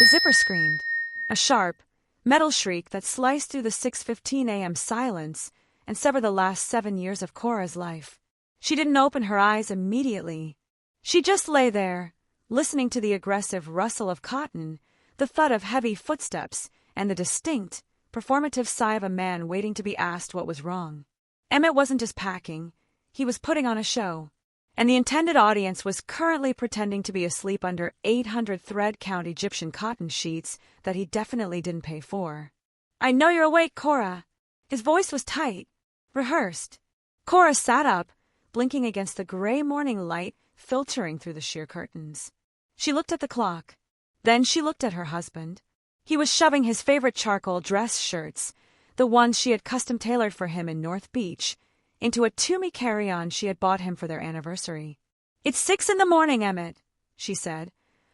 The zipper screamed. A sharp, metal shriek that sliced through the 6:15 a.m. silence and severed the last 7 years of Cora's life. She didn't open her eyes immediately. She just lay there, listening to the aggressive rustle of cotton, the thud of heavy footsteps, and the distinct, performative sigh of a man waiting to be asked what was wrong. Emmett wasn't just packing, he was putting on a show. And the intended audience was currently pretending to be asleep under 800 thread-count Egyptian cotton sheets that he definitely didn't pay for. "I know you're awake, Cora." His voice was tight, rehearsed. Cora sat up, blinking against the gray morning light filtering through the sheer curtains. She looked at the clock. Then she looked at her husband. He was shoving his favorite charcoal dress shirts, the ones she had custom-tailored for him in North Beach, into a Tumi carry-on she had bought him for their anniversary. "It's 6 in the morning, Emmett," she said,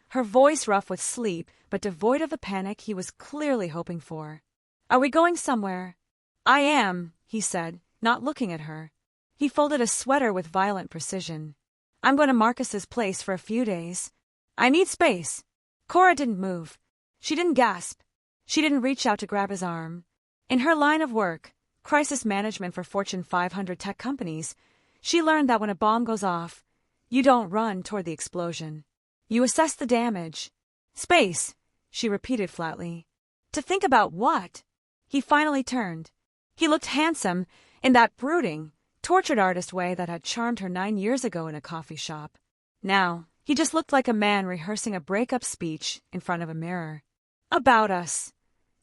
her voice rough with sleep but devoid of the panic he was clearly hoping for. "Are we going somewhere?" "I am," he said, not looking at her. He folded a sweater with violent precision. "I'm going to Marcus's place for a few days. I need space." Cora didn't move. She didn't gasp. She didn't reach out to grab his arm. In her line of work, crisis management for Fortune 500 tech companies, she learned that when a bomb goes off, you don't run toward the explosion. You assess the damage. "Space," she repeated flatly. "To think about what?" He finally turned. He looked handsome in that brooding, tortured artist way that had charmed her 9 years ago in a coffee shop. Now, he just looked like a man rehearsing a breakup speech in front of a mirror. "About us,"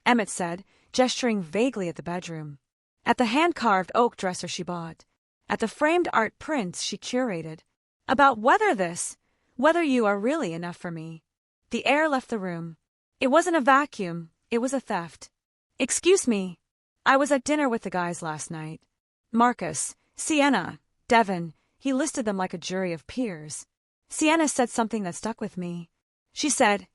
Emmett said, gesturing vaguely at the bedroom. At the hand-carved oak dresser she bought. At the framed art prints she curated. "About whether you are really enough for me." The air left the room. It wasn't a vacuum, it was a theft. "Excuse me. I was at dinner with the guys last night. Marcus, Sienna, Devin," he listed them like a jury of peers. "Sienna said something that stuck with me. She said,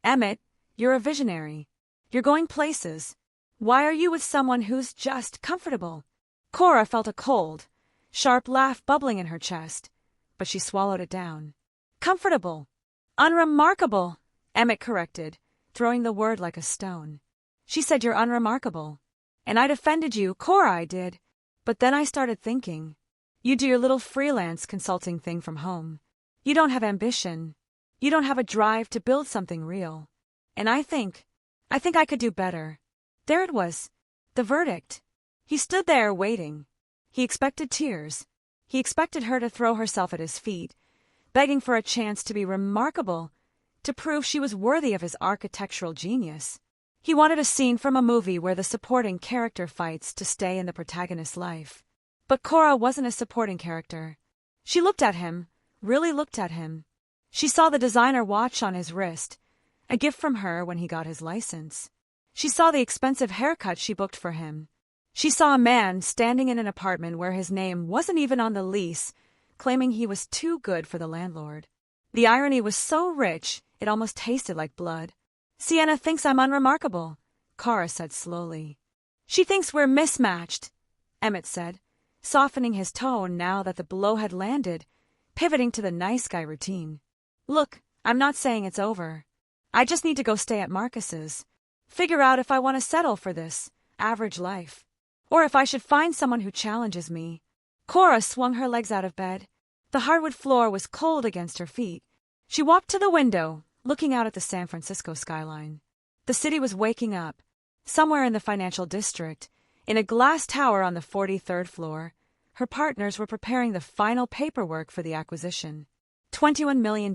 'Emmett, you're a visionary. You're going places. Why are you with someone who's just comfortable?'" Cora felt a cold, sharp laugh bubbling in her chest, but she swallowed it down. "Comfortable. Unremarkable," Emmett corrected, throwing the word like a stone. "She said you're unremarkable. And I defended you, Cora, I did. But then I started thinking. You do your little freelance consulting thing from home. You don't have ambition. You don't have a drive to build something real. And I think I could do better." There it was, the verdict. He stood there waiting. He expected tears. He expected her to throw herself at his feet, begging for a chance to be remarkable, to prove she was worthy of his architectural genius. He wanted a scene from a movie where the supporting character fights to stay in the protagonist's life. But Cora wasn't a supporting character. She looked at him, really looked at him. She saw the designer watch on his wrist, a gift from her when he got his license. She saw the expensive haircut she booked for him. She saw a man standing in an apartment where his name wasn't even on the lease, claiming he was too good for the landlord. The irony was so rich, it almost tasted like blood. "Sienna thinks I'm unremarkable," Cora said slowly. "She thinks we're mismatched," Emmett said, softening his tone now that the blow had landed, pivoting to the nice guy routine. "Look, I'm not saying it's over. I just need to go stay at Marcus's. Figure out if I want to settle for this average life, or if I should find someone who challenges me." Cora swung her legs out of bed. The hardwood floor was cold against her feet. She walked to the window, looking out at the San Francisco skyline. The city was waking up. Somewhere in the financial district, in a glass tower on the 43rd floor, her partners were preparing the final paperwork for the acquisition. $21 million.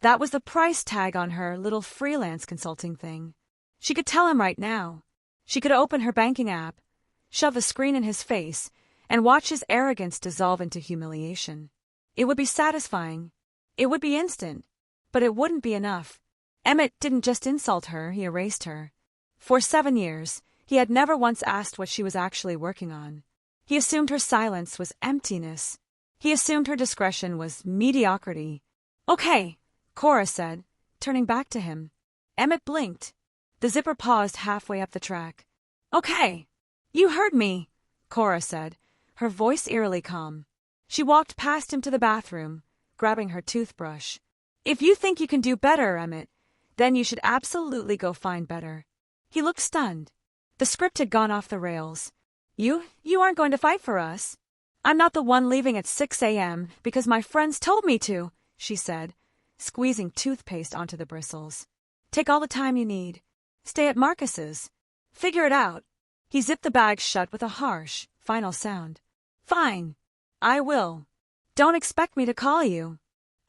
That was the price tag on her little freelance consulting thing. She could tell him right now. She could open her banking app, shove the screen in his face, and watch his arrogance dissolve into humiliation. It would be satisfying. It would be instant. But it wouldn't be enough. Emmett didn't just insult her, he erased her. For 7 years, he had never once asked what she was actually working on. He assumed her silence was emptiness. He assumed her discretion was mediocrity. "Okay," Cora said, turning back to him. Emmett blinked. The zipper paused halfway up the track. "Okay. You heard me," Cora said, her voice eerily calm. She walked past him to the bathroom, grabbing her toothbrush. "If you think you can do better, Emmett, Then you should absolutely go find better. He looked stunned. The script had gone off the rails. You aren't going to fight for us? I'm not the one leaving at 6 a.m. because my friends told me to, she said, squeezing toothpaste onto the bristles. Take all the time you need. Stay at Marcus's. Figure it out. He zipped the bag shut with a harsh, final sound. Fine. I will. Don't expect me to call you.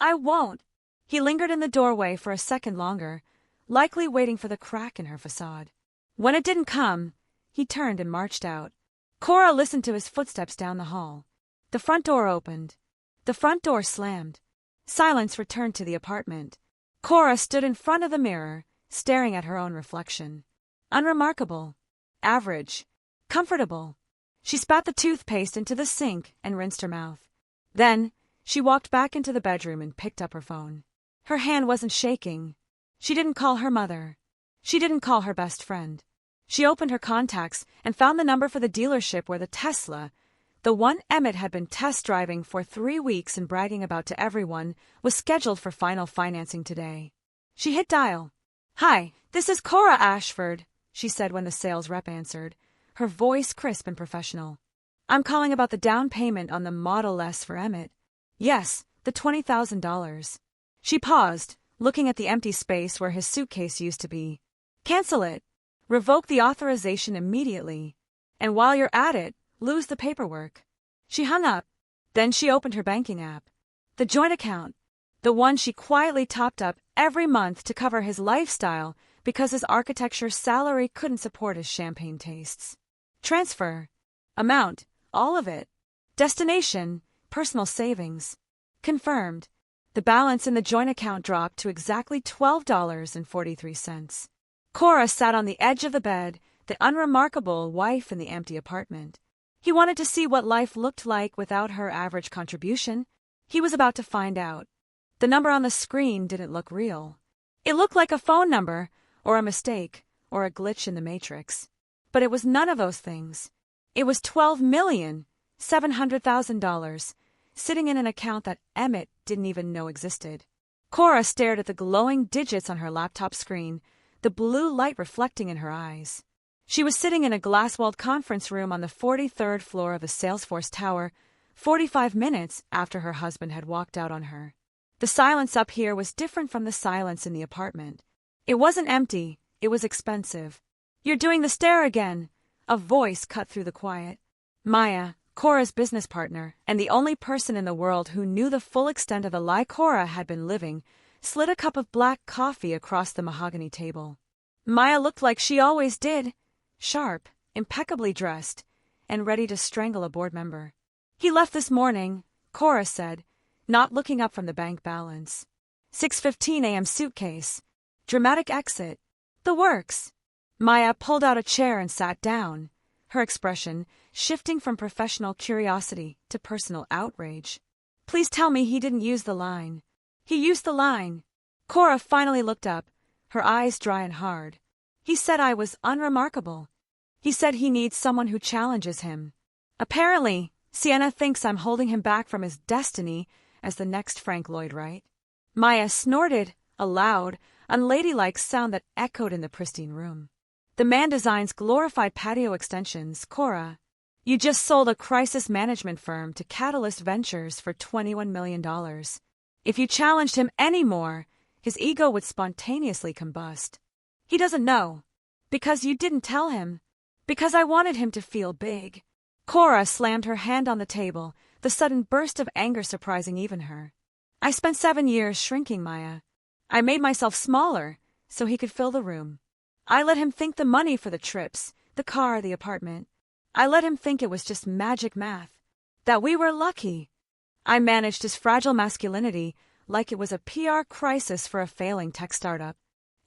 I won't. He lingered in the doorway for a second longer, likely waiting for the crack in her facade. When it didn't come, he turned and marched out. Cora listened to his footsteps down the hall. The front door opened. The front door slammed. Silence returned to the apartment. Cora stood in front of the mirror, staring at her own reflection. Unremarkable. Average. Comfortable. She spat the toothpaste into the sink and rinsed her mouth. Then, she walked back into the bedroom and picked up her phone. Her hand wasn't shaking. She didn't call her mother. She didn't call her best friend. She opened her contacts and found the number for the dealership where the Tesla, the one Emmett had been test driving for 3 weeks and bragging about to everyone, was scheduled for final financing today. She hit dial. Hi, this is Cora Ashford, she said when the sales rep answered, her voice crisp and professional. I'm calling about the down payment on the Model S for Emmett. Yes, the $20,000. She paused, looking at the empty space where his suitcase used to be. Cancel it. Revoke the authorization immediately. And while you're at it, lose the paperwork. She hung up. Then she opened her banking app. The joint account. The one she quietly topped up every month to cover his lifestyle because his architecture salary couldn't support his champagne tastes. Transfer. Amount. All of it. Destination. Personal savings. Confirmed. The balance in the joint account dropped to exactly $12.43. Cora sat on the edge of the bed, the unremarkable wife in the empty apartment. He wanted to see what life looked like without her average contribution. He was about to find out. The number on the screen didn't look real. It looked like a phone number, or a mistake, or a glitch in the matrix. But it was none of those things. It was $12,700,000, sitting in an account that Emmett didn't even know existed. Cora stared at the glowing digits on her laptop screen, the blue light reflecting in her eyes. She was sitting in a glass-walled conference room on the 43rd floor of the Salesforce Tower, 45 minutes after her husband had walked out on her. The silence up here was different from the silence in the apartment. It wasn't empty, it was expensive. You're doing the stare again, a voice cut through the quiet. Maya, Cora's business partner, and the only person in the world who knew the full extent of the lie Cora had been living, slid a cup of black coffee across the mahogany table. Maya looked like she always did, sharp, impeccably dressed, and ready to strangle a board member. He left this morning, Cora said, not looking up from the bank balance. 6:15 a.m. suitcase. Dramatic exit. The works. Maya pulled out a chair and sat down, her expression shifting from professional curiosity to personal outrage. Please tell me he didn't use the line. He used the line. Cora finally looked up, her eyes dry and hard. He said I was unremarkable. He said he needs someone who challenges him. Apparently, Sienna thinks I'm holding him back from his destiny as the next Frank Lloyd Wright. Maya snorted, a loud, unladylike sound that echoed in the pristine room. The man designs glorified patio extensions, Cora. You just sold a crisis management firm to Catalyst Ventures for $21 million. If you challenged him any more, his ego would spontaneously combust. He doesn't know. Because you didn't tell him. Because I wanted him to feel big. Cora slammed her hand on the table, the sudden burst of anger surprising even her. I spent 7 years shrinking, Maya. I made myself smaller so he could fill the room. I let him think the money for the trips, the car, the apartment. I let him think it was just magic math. That we were lucky. I managed his fragile masculinity like it was a PR crisis for a failing tech startup.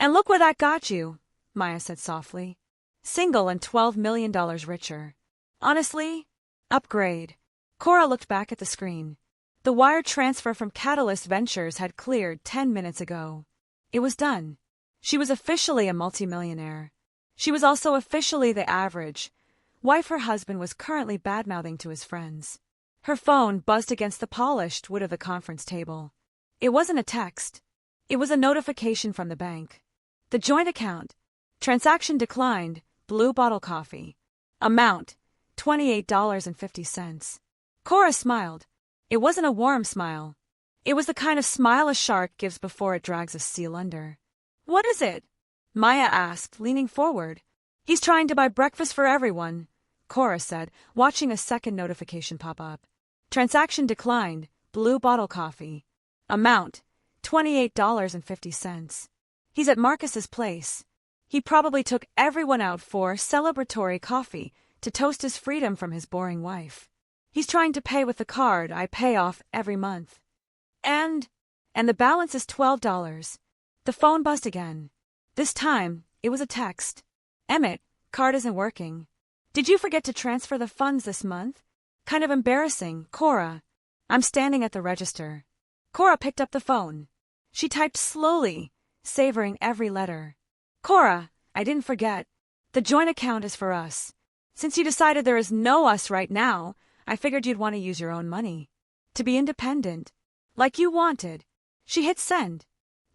And look where that got you, Maya said softly. Single and $12 million richer. Honestly, upgrade. Cora looked back at the screen. The wire transfer from Catalyst Ventures had cleared 10 minutes ago. It was done. She was officially a multimillionaire. She was also officially the average wife her husband was currently badmouthing to his friends. Her phone buzzed against the polished wood of the conference table. It wasn't a text. It was a notification from the bank. The joint account. Transaction declined. Blue bottle coffee. Amount, $28.50. Cora smiled. It wasn't a warm smile. It was the kind of smile a shark gives before it drags a seal under. What is it? Maya asked, leaning forward. He's trying to buy breakfast for everyone, Cora said, watching a second notification pop up. Transaction declined. Blue bottle coffee. Amount, $28.50. He's at Marcus's place. He probably took everyone out for celebratory coffee to toast his freedom from his boring wife. He's trying to pay with the card I pay off every month. And the balance is $12. The phone buzzed again. This time, it was a text. Emmett, card isn't working. Did you forget to transfer the funds this month? Kind of embarrassing, Cora. I'm standing at the register. Cora picked up the phone. She typed slowly, savoring every letter. Cora, I didn't forget. The joint account is for us. Since you decided there is no us right now, I figured you'd want to use your own money. To be independent. Like you wanted. She hit send.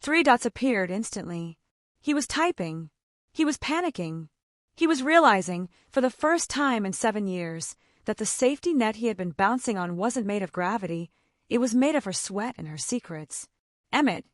3 dots appeared instantly. He was typing. He was panicking. He was realizing, for the first time in 7 years, that the safety net he had been bouncing on wasn't made of gravity. It was made of her sweat and her secrets. Emmett.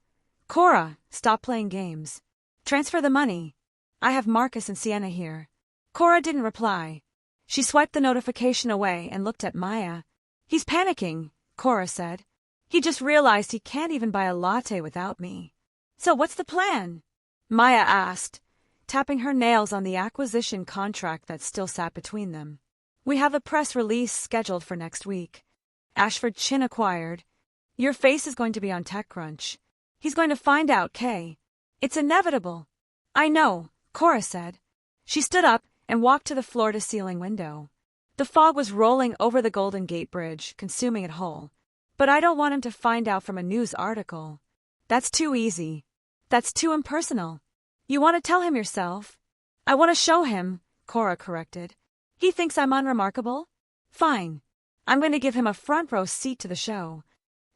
Cora, stop playing games. Transfer the money. I have Marcus and Sienna here. Cora didn't reply. She swiped the notification away and looked at Maya. He's panicking, Cora said. He just realized he can't even buy a latte without me. So what's the plan? Maya asked, tapping her nails on the acquisition contract that still sat between them. We have a press release scheduled for next week. Ashford Chin acquired. Your face is going to be on TechCrunch. He's going to find out, Kay. It's inevitable. I know, Cora said. She stood up and walked to the floor-to-ceiling window. The fog was rolling over the Golden Gate Bridge, consuming it whole. But I don't want him to find out from a news article. That's too easy. That's too impersonal. You want to tell him yourself? I want to show him, Cora corrected. He thinks I'm unremarkable? Fine. I'm going to give him a front-row seat to the show.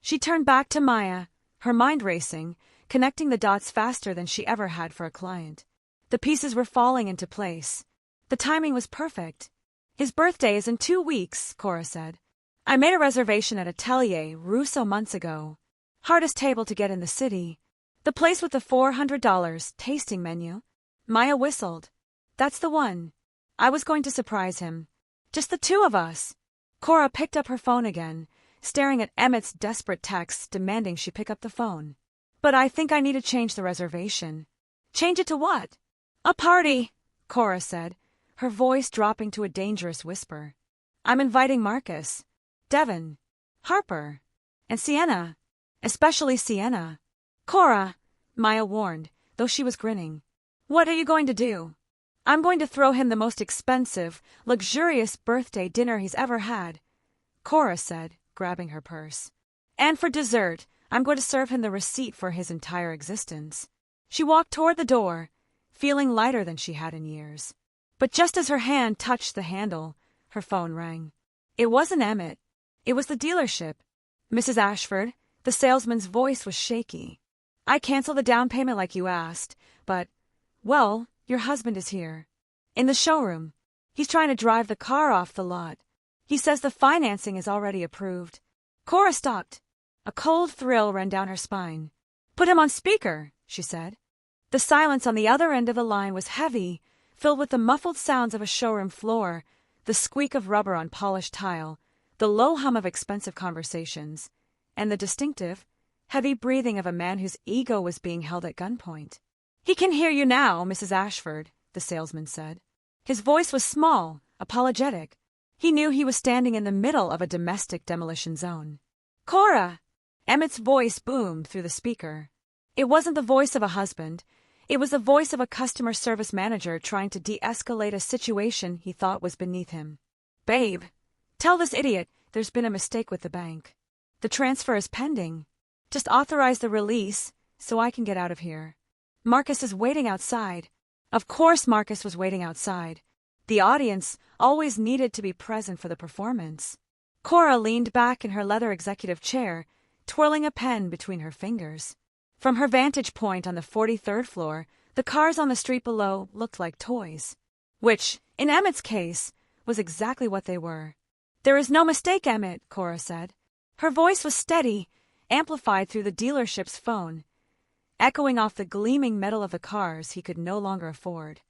She turned back to Maya, her mind racing, connecting the dots faster than she ever had for a client. The pieces were falling into place. The timing was perfect. His birthday is in 2 weeks, Cora said. I made a reservation at Atelier Russo months ago. Hardest table to get in the city. The place with the $400 tasting menu. Maya whistled. That's the one. I was going to surprise him. Just the two of us. Cora picked up her phone again, staring at Emmett's desperate texts demanding she pick up the phone. But I think I need to change the reservation. Change it to what? A party, Cora said, her voice dropping to a dangerous whisper. I'm inviting Marcus, Devon, Harper, and Sienna. Especially Sienna. Cora, Maya warned, though she was grinning. What are you going to do? I'm going to throw him the most expensive, luxurious birthday dinner he's ever had, Cora said, grabbing her purse. And for dessert, I'm going to serve him the receipt for his entire existence. She walked toward the door, feeling lighter than she had in years. But just as her hand touched the handle, her phone rang. It wasn't Emmett. It was the dealership. Mrs. Ashford, the salesman's voice was shaky. I canceled the down payment like you asked, but, well, your husband is here. In the showroom. He's trying to drive the car off the lot. He says the financing is already approved. Cora stopped. A cold thrill ran down her spine. Put him on speaker, she said. The silence on the other end of the line was heavy, filled with the muffled sounds of a showroom floor, the squeak of rubber on polished tile, the low hum of expensive conversations, and the distinctive, heavy breathing of a man whose ego was being held at gunpoint. He can hear you now, Mrs. Ashford, the salesman said. His voice was small, apologetic. He knew he was standing in the middle of a domestic demolition zone. Cora! Emmett's voice boomed through the speaker. It wasn't the voice of a husband. It was the voice of a customer service manager trying to de-escalate a situation he thought was beneath him. Babe, tell this idiot there's been a mistake with the bank. The transfer is pending. Just authorize the release so I can get out of here. Marcus is waiting outside. Of course Marcus was waiting outside. The audience always needed to be present for the performance. Cora leaned back in her leather executive chair, twirling a pen between her fingers. From her vantage point on the 43rd floor, The cars on the street below looked like toys. Which, in Emmett's case, was exactly what they were. "There is no mistake, Emmett," Cora said. Her voice was steady, amplified through the dealership's phone, echoing off the gleaming metal of the cars he could no longer afford.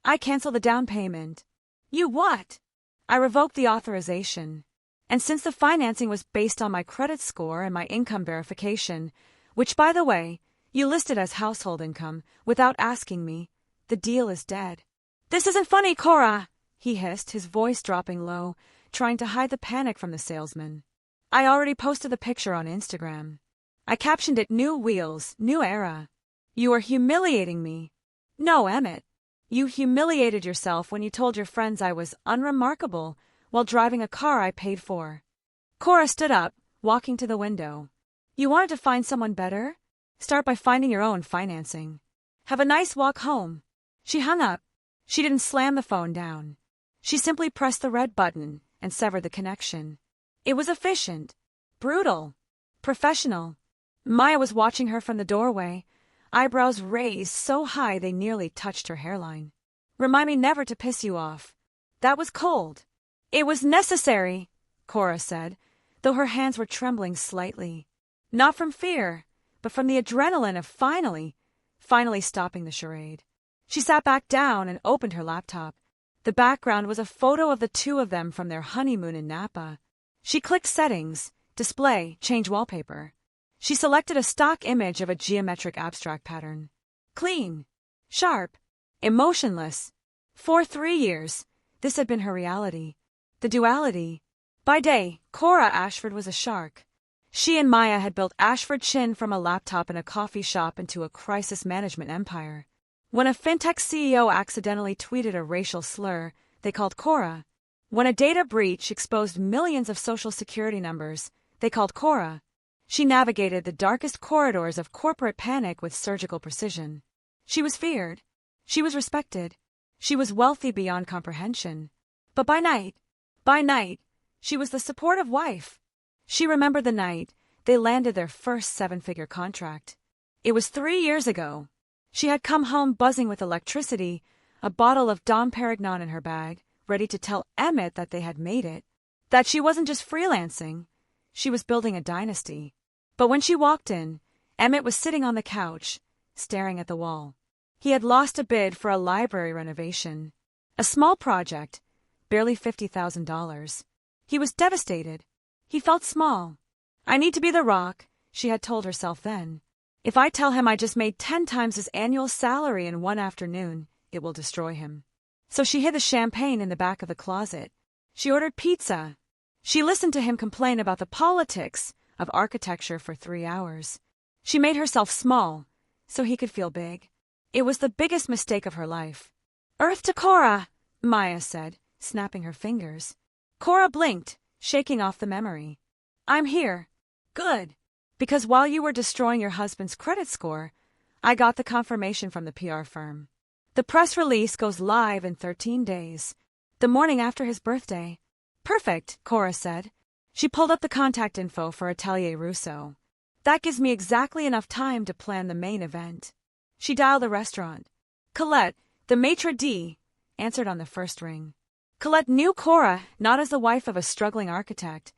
"I cancel the down payment." "You what?" "I revoked the authorization. And since the financing was based on my credit score and my income verification, which, by the way, you listed as household income without asking me, the deal is dead." "This isn't funny, Cora," he hissed, his voice dropping low, trying to hide the panic from the salesman. "I already posted the picture on Instagram. I captioned it 'New Wheels, New Era.' You are humiliating me." "No, Emmett. You humiliated yourself when you told your friends I was unremarkable while driving a car I paid for." Cora stood up, walking to the window. "You wanted to find someone better? Start by finding your own financing. Have a nice walk home." She hung up. She didn't slam the phone down. She simply pressed the red button and severed the connection. It was efficient, brutal, professional. Maya was watching her from the doorway, eyebrows raised so high they nearly touched her hairline. "Remind me never to piss you off." That was cold. "It was necessary," Cora said, though her hands were trembling slightly. Not from fear, but from the adrenaline of finally stopping the charade. She sat back down and opened her laptop. The background was a photo of the two of them from their honeymoon in Napa. She clicked Settings, Display, Change Wallpaper. She selected a stock image of a geometric abstract pattern. Clean, sharp, emotionless. For 3 years, this had been her reality. The duality. By day, Cora Ashford was a shark. She and Maya had built Ashford Chin from a laptop in a coffee shop into a crisis management empire. When a fintech CEO accidentally tweeted a racial slur, they called Cora. When a data breach exposed millions of social security numbers, they called Cora. She navigated the darkest corridors of corporate panic with surgical precision. She was feared. She was respected. She was wealthy beyond comprehension. But by night, she was the supportive wife. She remembered the night they landed their first 7-figure contract. It was 3 years ago. She had come home buzzing with electricity, a bottle of Dom Perignon in her bag, ready to tell Emmett that they had made it, that she wasn't just freelancing, she was building a dynasty. But when she walked in, Emmett was sitting on the couch, staring at the wall. He had lost a bid for a library renovation. A small project, barely $50,000. He was devastated. He felt small. "I need to be the rock," she had told herself then. "If I tell him I just made 10 times his annual salary in one afternoon, it will destroy him." So she hid the champagne in the back of the closet. She ordered pizza. She listened to him complain about the politics of architecture for 3 hours. She made herself small, so he could feel big. It was the biggest mistake of her life. "Earth to Cora," Maya said, snapping her fingers. Cora blinked, shaking off the memory. "I'm here." "Good. Because while you were destroying your husband's credit score, I got the confirmation from the PR firm. The press release goes live in 13 days, the morning after his birthday." "Perfect," Cora said. She pulled up the contact info for Atelier Rousseau. "That gives me exactly enough time to plan the main event." She dialed the restaurant. Colette, the maitre d', answered on the first ring. Colette knew Cora not as the wife of a struggling architect,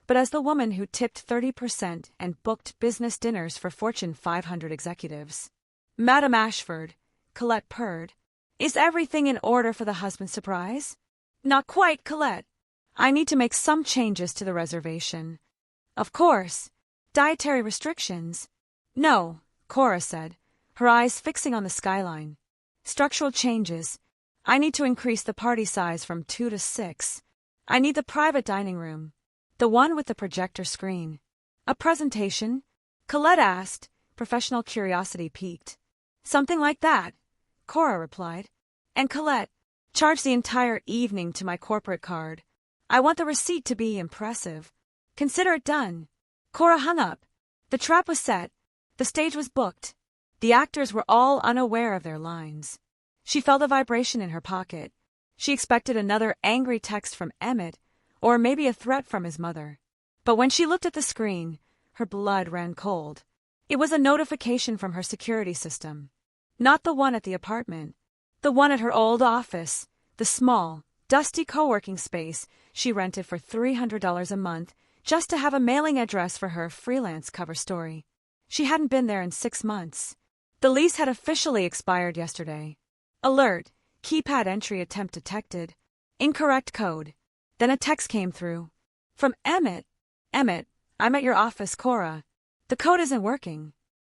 but as the woman who tipped 30% and booked business dinners for Fortune 500 executives. "Madam Ashford," Colette purred. "Is everything in order for the husband's surprise?" "Not quite, Colette. I need to make some changes to the reservation." "Of course. Dietary restrictions?" "No," Cora said, her eyes fixing on the skyline. "Structural changes. I need to increase the party size from 2 to 6. I need the private dining room. The one with the projector screen." "A presentation?" Colette asked, professional curiosity piqued. "Something like that," Cora replied. "And Colette, charge the entire evening to my corporate card. I want the receipt to be impressive. Consider it done." Cora hung up. The trap was set. The stage was booked. The actors were all unaware of their lines. She felt a vibration in her pocket. She expected another angry text from Emmett, or maybe a threat from his mother. But when she looked at the screen, her blood ran cold. It was a notification from her security system. Not the one at the apartment. The one at her old office, the small, dusty co-working space she rented for $300 a month just to have a mailing address for her freelance cover story. She hadn't been there in 6 months. The lease had officially expired yesterday. Alert, keypad entry attempt detected. Incorrect code. Then a text came through. From Emmett. Emmett, I'm at your office, Cora. The code isn't working.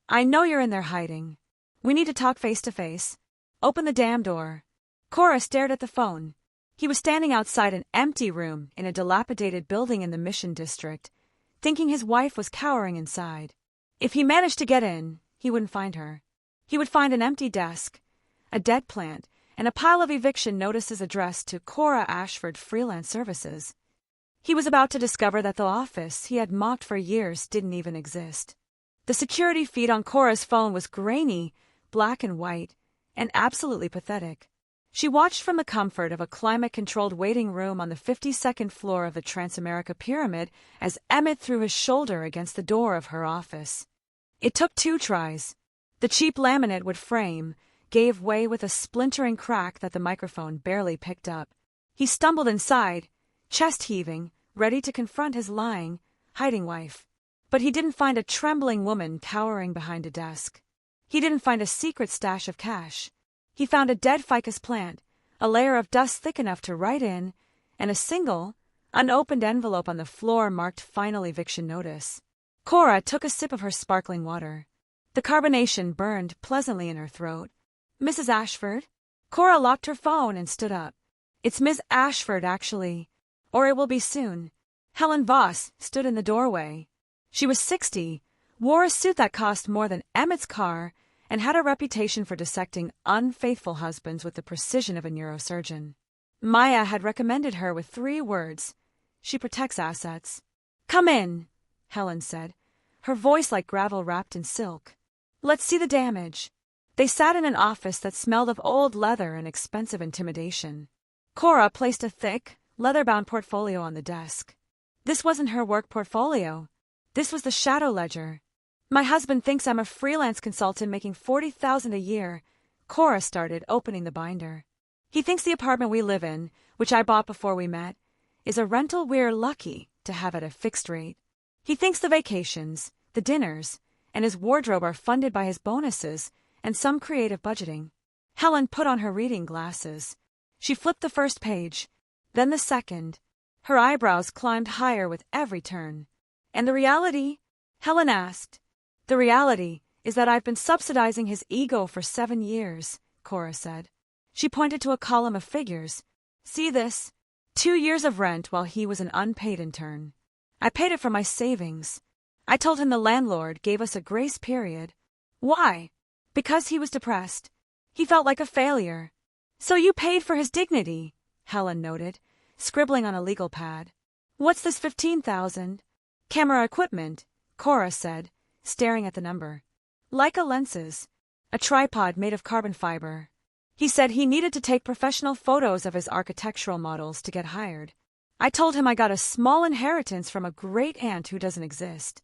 I know you're in there hiding. We need to talk face to face. Open the damn door. Cora stared at the phone. He was standing outside an empty room in a dilapidated building in the Mission District, thinking his wife was cowering inside. If he managed to get in, he wouldn't find her. He would find an empty desk, a dead plant, and a pile of eviction notices addressed to Cora Ashford Freelance Services. He was about to discover that the office he had mocked for years didn't even exist. The security feed on Cora's phone was grainy, black and white, and absolutely pathetic. She watched from the comfort of a climate-controlled waiting room on the 52nd floor of the Transamerica Pyramid as Emmett threw his shoulder against the door of her office. It took 2 tries. The cheap laminate wood frame gave way with a splintering crack that the microphone barely picked up. He stumbled inside, chest heaving, ready to confront his lying, hiding wife. But he didn't find a trembling woman cowering behind a desk. He didn't find a secret stash of cash. He found a dead ficus plant, a layer of dust thick enough to write in, and a single, unopened envelope on the floor marked Final Eviction Notice. Cora took a sip of her sparkling water. The carbonation burned pleasantly in her throat. Mrs. Ashford? Cora locked her phone and stood up. It's Miss Ashford, actually. Or it will be soon. Helen Voss stood in the doorway. She was 60, wore a suit that cost more than Emmett's car, and had a reputation for dissecting unfaithful husbands with the precision of a neurosurgeon. Maya had recommended her with 3 words. She protects assets. Come in, Helen said, her voice like gravel wrapped in silk. Let's see the damage. They sat in an office that smelled of old leather and expensive intimidation. Cora placed a thick, leather-bound portfolio on the desk. This wasn't her work portfolio. This was the shadow ledger. My husband thinks I'm a freelance consultant making $40,000 a year. Cora started opening the binder. He thinks the apartment we live in, which I bought before we met, is a rental we're lucky to have at a fixed rate. He thinks the vacations, the dinners, and his wardrobe are funded by his bonuses and some creative budgeting. Helen put on her reading glasses. She flipped the first page, then the second. Her eyebrows climbed higher with every turn. And the reality? Helen asked. The reality is that I've been subsidizing his ego for 7 years, Cora said. She pointed to a column of figures. See this? 2 years of rent while he was an unpaid intern. I paid it from my savings. I told him the landlord gave us a grace period. Why? Because he was depressed. He felt like a failure. So you paid for his dignity, Helen noted, scribbling on a legal pad. What's this $15,000? Camera equipment, Cora said, staring at the number. Leica lenses. A tripod made of carbon fiber. He said he needed to take professional photos of his architectural models to get hired. I told him I got a small inheritance from a great aunt who doesn't exist.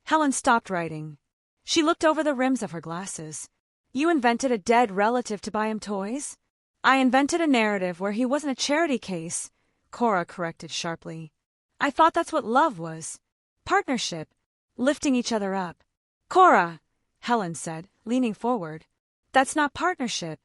Helen stopped writing. She looked over the rims of her glasses. You invented a dead relative to buy him toys? I invented a narrative where he wasn't a charity case, Cora corrected sharply. I thought that's what love was. Partnership. Lifting each other up. Cora, Helen said, leaning forward. That's not partnership.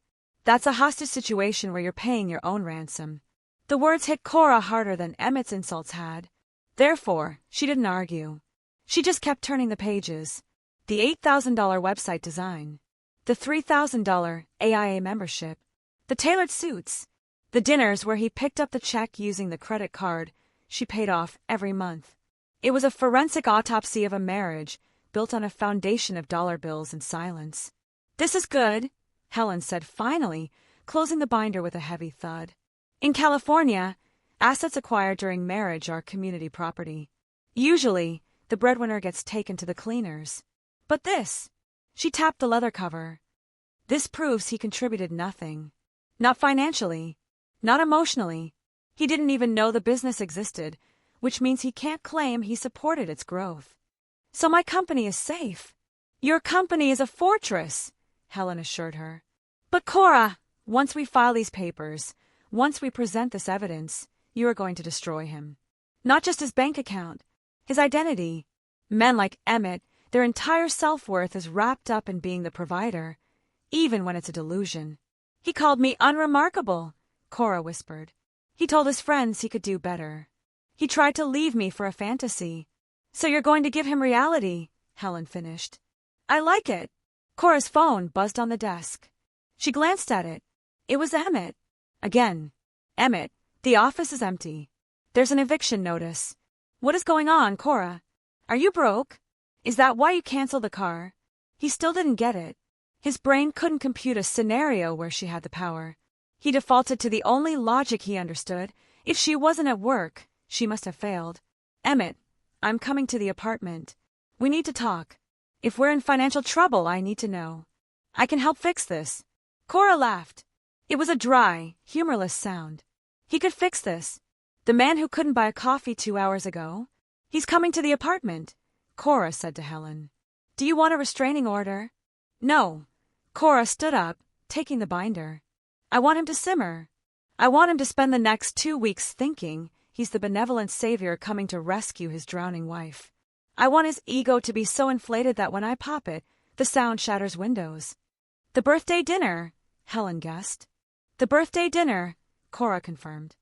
That's a hostage situation where you're paying your own ransom. The words hit Cora harder than Emmett's insults had. Therefore, she didn't argue. She just kept turning the pages. The $8,000 website design. The $3,000 AIA membership. The tailored suits. The dinners where he picked up the check using the credit card she paid off every month. It was a forensic autopsy of a marriage built on a foundation of dollar bills and silence. This is good, Helen said finally, closing the binder with a heavy thud. In California, assets acquired during marriage are community property. Usually, the breadwinner gets taken to the cleaners. But this, she tapped the leather cover. This proves he contributed nothing. Not financially. Not emotionally. He didn't even know the business existed, which means he can't claim he supported its growth. So my company is safe. Your company is a fortress, Helen assured her. But Cora, once we file these papers, once we present this evidence, you are going to destroy him. Not just his bank account, his identity. Men like Emmett, their entire self-worth is wrapped up in being the provider, even when it's a delusion. He called me unremarkable, Cora whispered. He told his friends he could do better. He tried to leave me for a fantasy. So you're going to give him reality, Helen finished. I like it. Cora's phone buzzed on the desk. She glanced at it. It was Emmett. Again. Emmett, the office is empty. There's an eviction notice. What is going on, Cora? Are you broke? Is that why you canceled the car? He still didn't get it. His brain couldn't compute a scenario where she had the power. He defaulted to the only logic he understood. If she wasn't at work, she must have failed. Emmett, I'm coming to the apartment. We need to talk. If we're in financial trouble, I need to know. I can help fix this. Cora laughed. It was a dry, humorless sound. He could fix this. The man who couldn't buy a coffee 2 hours ago? He's coming to the apartment, Cora said to Helen. Do you want a restraining order? No. Cora stood up, taking the binder. I want him to simmer. I want him to spend the next 2 weeks thinking he's the benevolent savior coming to rescue his drowning wife. I want his ego to be so inflated that when I pop it, the sound shatters windows. The birthday dinner, Helen guessed. The birthday dinner, Cora confirmed.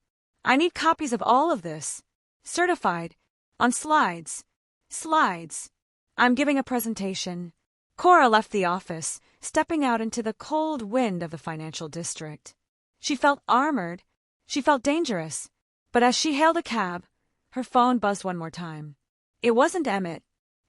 I need copies of all of this. Certified. On slides. Slides. I'm giving a presentation. Cora left the office, stepping out into the cold wind of the financial district. She felt armored. She felt dangerous. But as she hailed a cab, her phone buzzed one more time. It wasn't Emmett.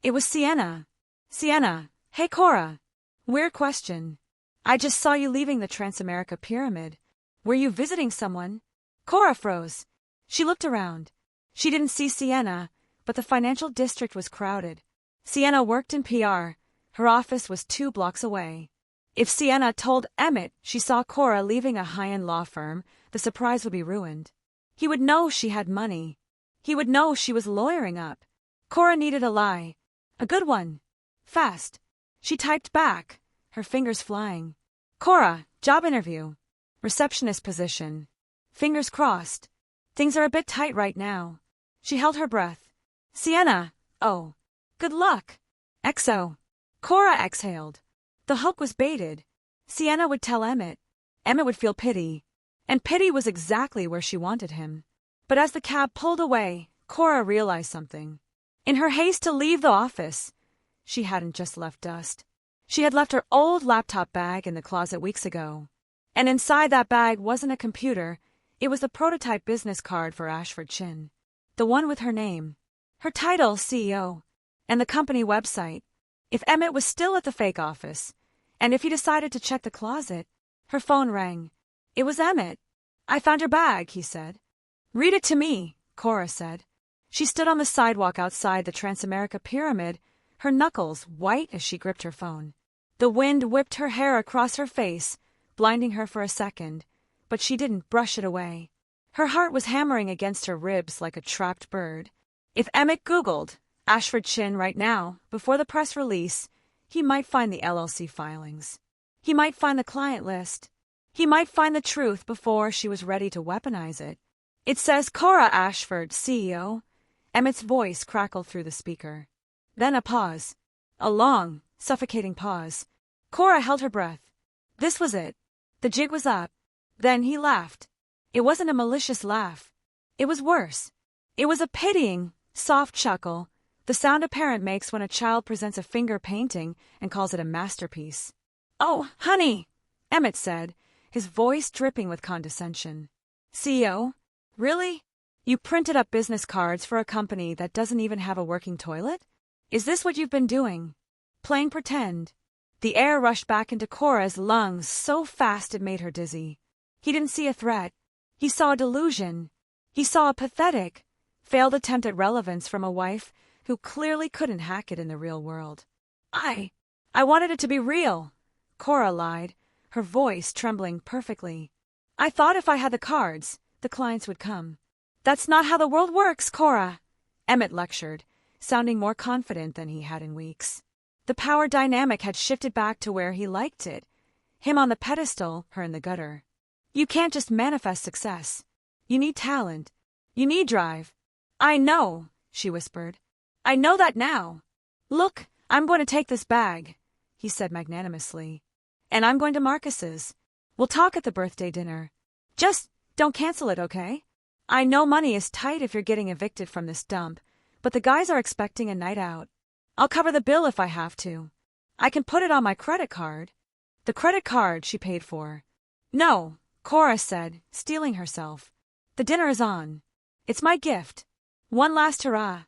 It was Sienna. Sienna, hey Cora. Weird question. I just saw you leaving the Transamerica Pyramid. Were you visiting someone? Cora froze. She looked around. She didn't see Sienna, but the financial district was crowded. Sienna worked in PR. Her office was 2 blocks away. If Sienna told Emmett she saw Cora leaving a high-end law firm, the surprise would be ruined. He would know she had money. He would know she was lawyering up. Cora needed a lie. A good one. Fast. She typed back, her fingers flying. Cora, job interview. Receptionist position. Fingers crossed. Things are a bit tight right now. She held her breath. Sienna, oh. Good luck. XO. Cora exhaled. The hook was baited. Sienna would tell Emmett. Emmett would feel pity. And pity was exactly where she wanted him. But as the cab pulled away, Cora realized something. In her haste to leave the office, she hadn't just left dust. She had left her old laptop bag in the closet weeks ago. And inside that bag wasn't a computer. It was the prototype business card for Ashford Chin. The one with her name. Her title, CEO. And the company website. If Emmett was still at the fake office, and if he decided to check the closet, her phone rang. It was Emmett. I found your bag, he said. Read it to me, Cora said. She stood on the sidewalk outside the Transamerica Pyramid, her knuckles white as she gripped her phone. The wind whipped her hair across her face, blinding her for a second, but she didn't brush it away. Her heart was hammering against her ribs like a trapped bird. If Emmett Googled Ashford Chin right now, before the press release, he might find the LLC filings. He might find the client list. He might find the truth before she was ready to weaponize it. It says Cora Ashford, CEO. Emmett's voice crackled through the speaker. Then a pause. A long, suffocating pause. Cora held her breath. This was it. The jig was up. Then he laughed. It wasn't a malicious laugh. It was worse. It was a pitying, soft chuckle, the sound a parent makes when a child presents a finger painting and calls it a masterpiece. Oh, honey, Emmett said, his voice dripping with condescension. CEO? Really? You printed up business cards for a company that doesn't even have a working toilet? Is this what you've been doing? Playing pretend? The air rushed back into Cora's lungs so fast it made her dizzy. He didn't see a threat. He saw a delusion. He saw a pathetic, failed attempt at relevance from a wife who clearly couldn't hack it in the real world. I wanted it to be real, Cora lied, her voice trembling perfectly. I thought if I had the cards, the clients would come. That's not how the world works, Cora, Emmett lectured, sounding more confident than he had in weeks. The power dynamic had shifted back to where he liked it. Him on the pedestal, her in the gutter. You can't just manifest success. You need talent. You need drive. I know, she whispered. I know that now. Look, I'm going to take this bag, he said magnanimously. And I'm going to Marcus's. We'll talk at the birthday dinner. Just don't cancel it, okay? I know money is tight if you're getting evicted from this dump, but the guys are expecting a night out. I'll cover the bill if I have to. I can put it on my credit card. The credit card she paid for. No, Cora said, steeling herself. The dinner is on. It's my gift. One last hurrah.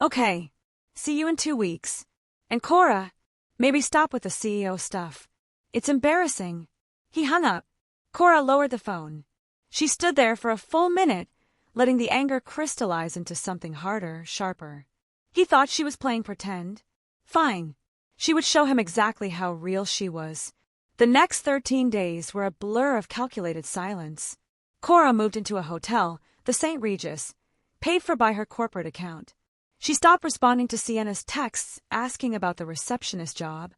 Okay. See you in 2 weeks. And Cora, maybe stop with the CEO stuff. It's embarrassing. He hung up. Cora lowered the phone. She stood there for a full minute, letting the anger crystallize into something harder, sharper. He thought she was playing pretend. Fine. She would show him exactly how real she was. The next 13 days were a blur of calculated silence. Cora moved into a hotel, the St. Regis, paid for by her corporate account. She stopped responding to Sienna's texts asking about the receptionist job.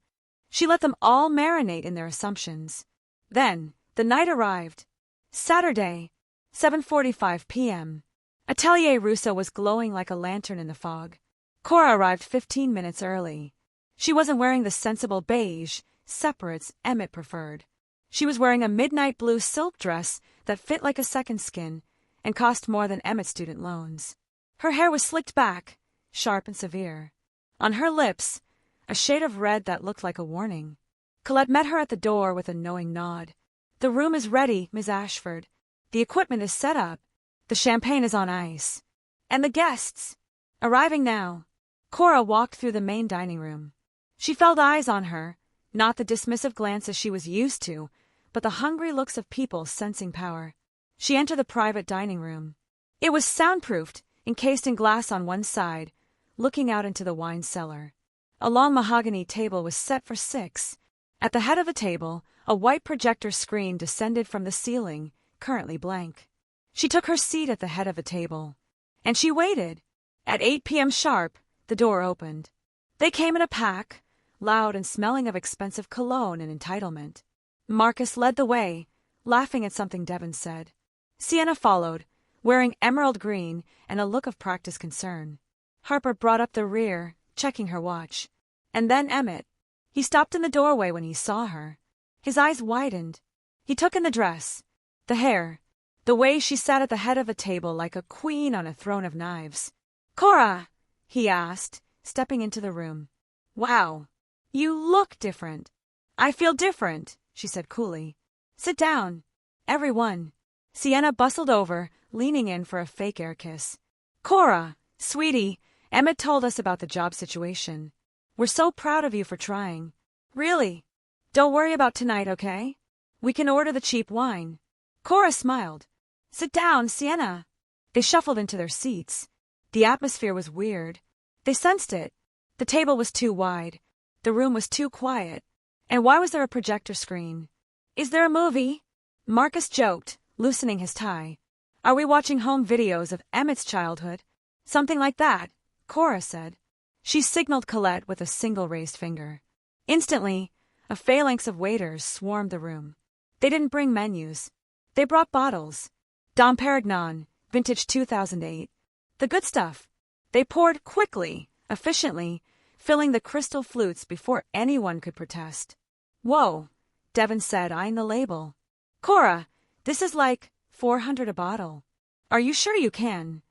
She let them all marinate in their assumptions. Then, the night arrived. Saturday, 7:45 p.m. Atelier Russo was glowing like a lantern in the fog. Cora arrived 15 minutes early. She wasn't wearing the sensible beige separates Emmett preferred. She was wearing a midnight blue silk dress that fit like a second skin and cost more than Emmett's student loans. Her hair was slicked back, sharp and severe. On her lips, a shade of red that looked like a warning. Colette met her at the door with a knowing nod. The room is ready, Ms. Ashford. The equipment is set up. The champagne is on ice. And the guests? Arriving now. Cora walked through the main dining room. She felt eyes on her, not the dismissive glances she was used to, but the hungry looks of people sensing power. She entered the private dining room. It was soundproofed, encased in glass on one side, looking out into the wine cellar. A long mahogany table was set for 6. At the head of the table, a white projector screen descended from the ceiling, currently blank. She took her seat at the head of the table. And she waited. At 8 p.m. sharp, the door opened. They came in a pack, loud and smelling of expensive cologne and entitlement. Marcus led the way, laughing at something Devon said. Sienna followed, wearing emerald green and a look of practiced concern. Harper brought up the rear, checking her watch. And then Emmett. He stopped in the doorway when he saw her. His eyes widened. He took in the dress, the hair, the way she sat at the head of a table like a queen on a throne of knives. "Cora," he asked, stepping into the room. "Wow, you look different." "I feel different," she said coolly. "Sit down, everyone." Sienna bustled over, leaning in for a fake air kiss. "Cora, sweetie, Emmett told us about the job situation. We're so proud of you for trying. Really. Don't worry about tonight, okay? We can order the cheap wine." Cora smiled. "Sit down, Sienna." They shuffled into their seats. The atmosphere was weird. They sensed it. The table was too wide. The room was too quiet. And why was there a projector screen? "Is there a movie?" Marcus joked, loosening his tie. "Are we watching home videos of Emmett's childhood?" "Something like that," Cora said. She signaled Colette with a single raised finger. Instantly, a phalanx of waiters swarmed the room. They didn't bring menus. They brought bottles. Dom Perignon, vintage 2008. The good stuff. They poured quickly, efficiently, filling the crystal flutes before anyone could protest. "Whoa," Devon said, eyeing the label. "Cora, this is like $400 a bottle. Are you sure you can?"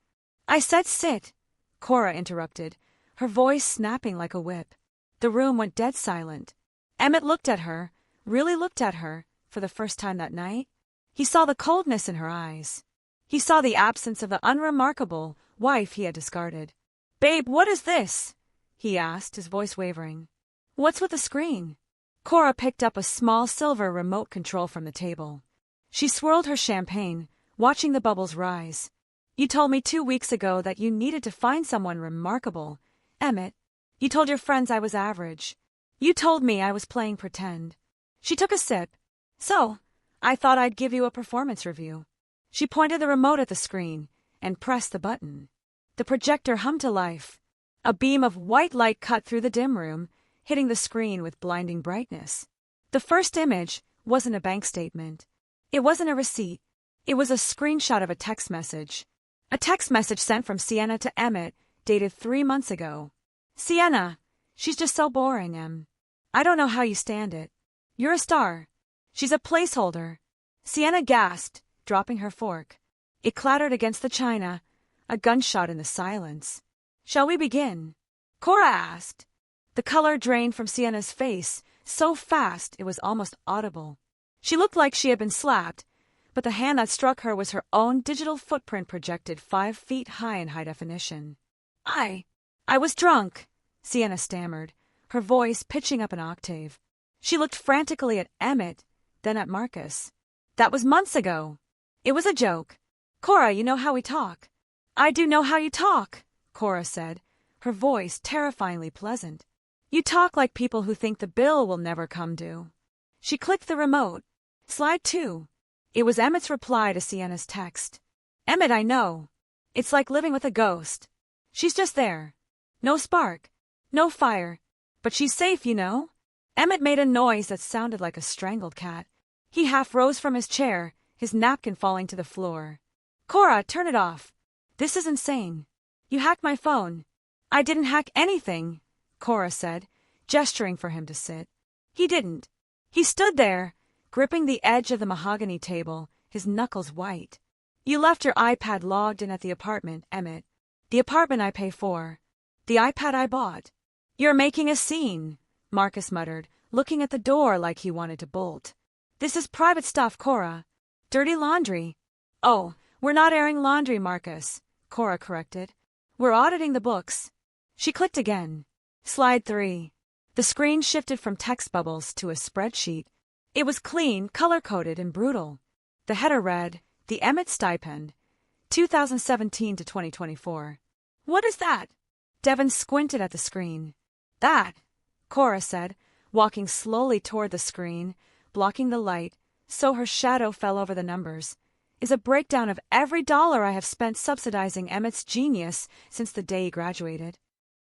"I said sit," Cora interrupted, her voice snapping like a whip. The room went dead silent. Emmett looked at her, really looked at her, for the first time that night. He saw the coldness in her eyes. He saw the absence of the unremarkable wife he had discarded. "Babe, what is this?" he asked, his voice wavering. "What's with the screen?" Cora picked up a small silver remote control from the table. She swirled her champagne, watching the bubbles rise. "You told me 2 weeks ago that you needed to find someone remarkable, Emmett. You told your friends I was average. You told me I was playing pretend." She took a sip. "So, I thought I'd give you a performance review." She pointed the remote at the screen and pressed the button. The projector hummed to life. A beam of white light cut through the dim room, hitting the screen with blinding brightness. The first image wasn't a bank statement. It wasn't a receipt. It was a screenshot of a text message. A text message sent from Sienna to Emmett, dated 3 months ago. Sienna, she's just so boring, Em. I don't know how you stand it. You're a star. She's a placeholder. Sienna gasped, dropping her fork. It clattered against the china, a gunshot in the silence. Shall we begin? Cora asked. The color drained from Sienna's face, so fast it was almost audible. She looked like she had been slapped, but the hand that struck her was her own digital footprint projected 5 feet high in high definition. I was drunk, Sienna stammered, her voice pitching up an octave. She looked frantically at Emmett, then at Marcus. That was months ago. It was a joke. Cora, you know how we talk. I do know how you talk, Cora said, her voice terrifyingly pleasant. You talk like people who think the bill will never come due. She clicked the remote. Slide 2. It was Emmett's reply to Sienna's text. Emmett, I know. It's like living with a ghost. She's just there. No spark. No fire. But she's safe, you know. Emmett made a noise that sounded like a strangled cat. He half rose from his chair, his napkin falling to the floor. Cora, turn it off. This is insane. You hacked my phone. I didn't hack anything, Cora said, gesturing for him to sit. He didn't. He stood there, gripping the edge of the mahogany table, his knuckles white. You left your iPad logged in at the apartment, Emmett. The apartment I pay for. The iPad I bought. You're making a scene, Marcus muttered, looking at the door like he wanted to bolt. This is private stuff, Cora. Dirty laundry. Oh, we're not airing laundry, Marcus, Cora corrected. We're auditing the books. She clicked again. Slide 3. The screen shifted from text bubbles to a spreadsheet. It was clean, color-coded, and brutal. The header read, The Emmett Stipend, 2017 to 2024. What is that? Devon squinted at the screen. That, Cora said, walking slowly toward the screen, blocking the light, so her shadow fell over the numbers, is a breakdown of every dollar I have spent subsidizing Emmett's genius since the day he graduated.